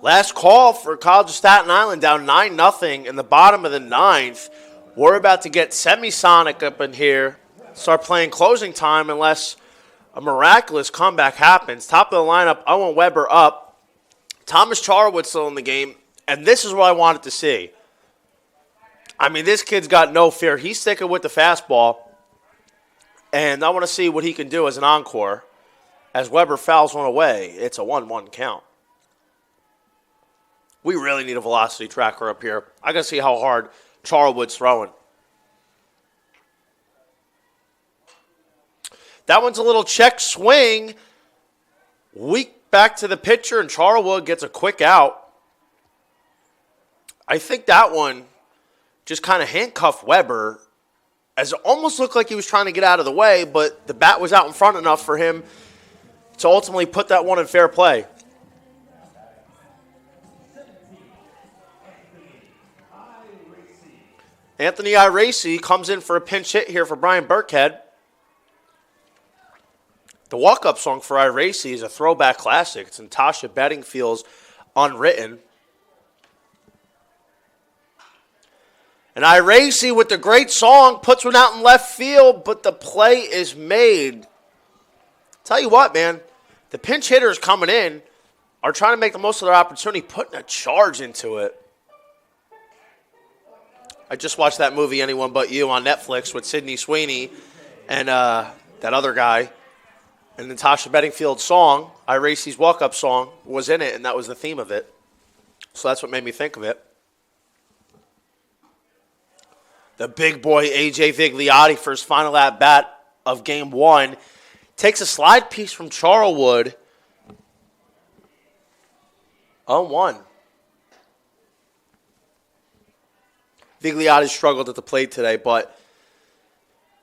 Last call for College of Staten Island, down 9-0 in the bottom of the 9th. We're about to get Semisonic up in here, start playing closing time unless A miraculous comeback happens. Top of the lineup, Owen Weber up. Thomas Charwood still in the game. And this is what I wanted to see. I mean, this kid's got no fear. He's sticking with the fastball. And I want to see what he can do as an encore. As Weber fouls one away, it's a 1-1 count. We really need a velocity tracker up here. I got to see how hard Charwood's throwing. That one's a little check swing. Weak back to the pitcher, and Charwood gets a quick out. I think that one just kind of handcuffed Weber, as it almost looked like he was trying to get out of the way, but the bat was out in front enough for him to ultimately put that one in fair play. Anthony Iracy comes in for a pinch hit here for Brian Burkhead. The walk-up song for Iracy is a throwback classic. It's Natasha Bedingfield's Unwritten. And Iracy, with the great song, puts one out in left field, but the play is made. Tell you what, man, the pinch hitters coming in are trying to make the most of their opportunity, putting a charge into it. I just watched that movie, Anyone But You, on Netflix with Sydney Sweeney and that other guy. And Natasha Bedingfield's song, Iracy's walk-up song, was in it, and that was the theme of it. So that's what made me think of it. The big boy, A.J. Vigliotti, for his final at-bat of Game 1, takes a slide piece from Charwood. 0-1. Vigliotti struggled at the plate today, but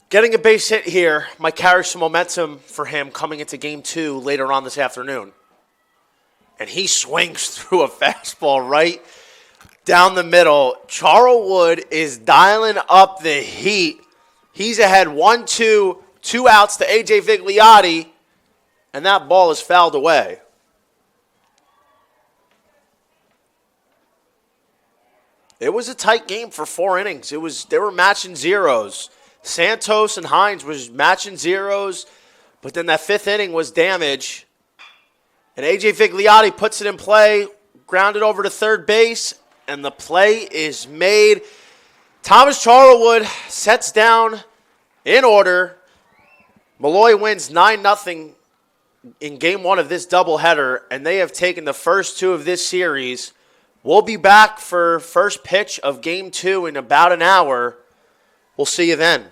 getting a base hit here might carry some momentum for him coming into Game 2 later on this afternoon. And he swings through a fastball right down the middle. Charwood is dialing up the heat. He's ahead 1-2, 2 outs to A.J. Vigliotti, and that ball is fouled away. It was a tight game for 4 innings. They were matching zeros. Santos and Hines was matching zeros, but then that 5th inning was damage. And A.J. Vigliotti puts it in play, grounded over to third base, and the play is made. Thomas Charwood sets down in order. Molloy wins 9-0 in Game 1 of this doubleheader, and they have taken the first 2 of this series. We'll be back for first pitch of Game 2 in about an hour. We'll see you then.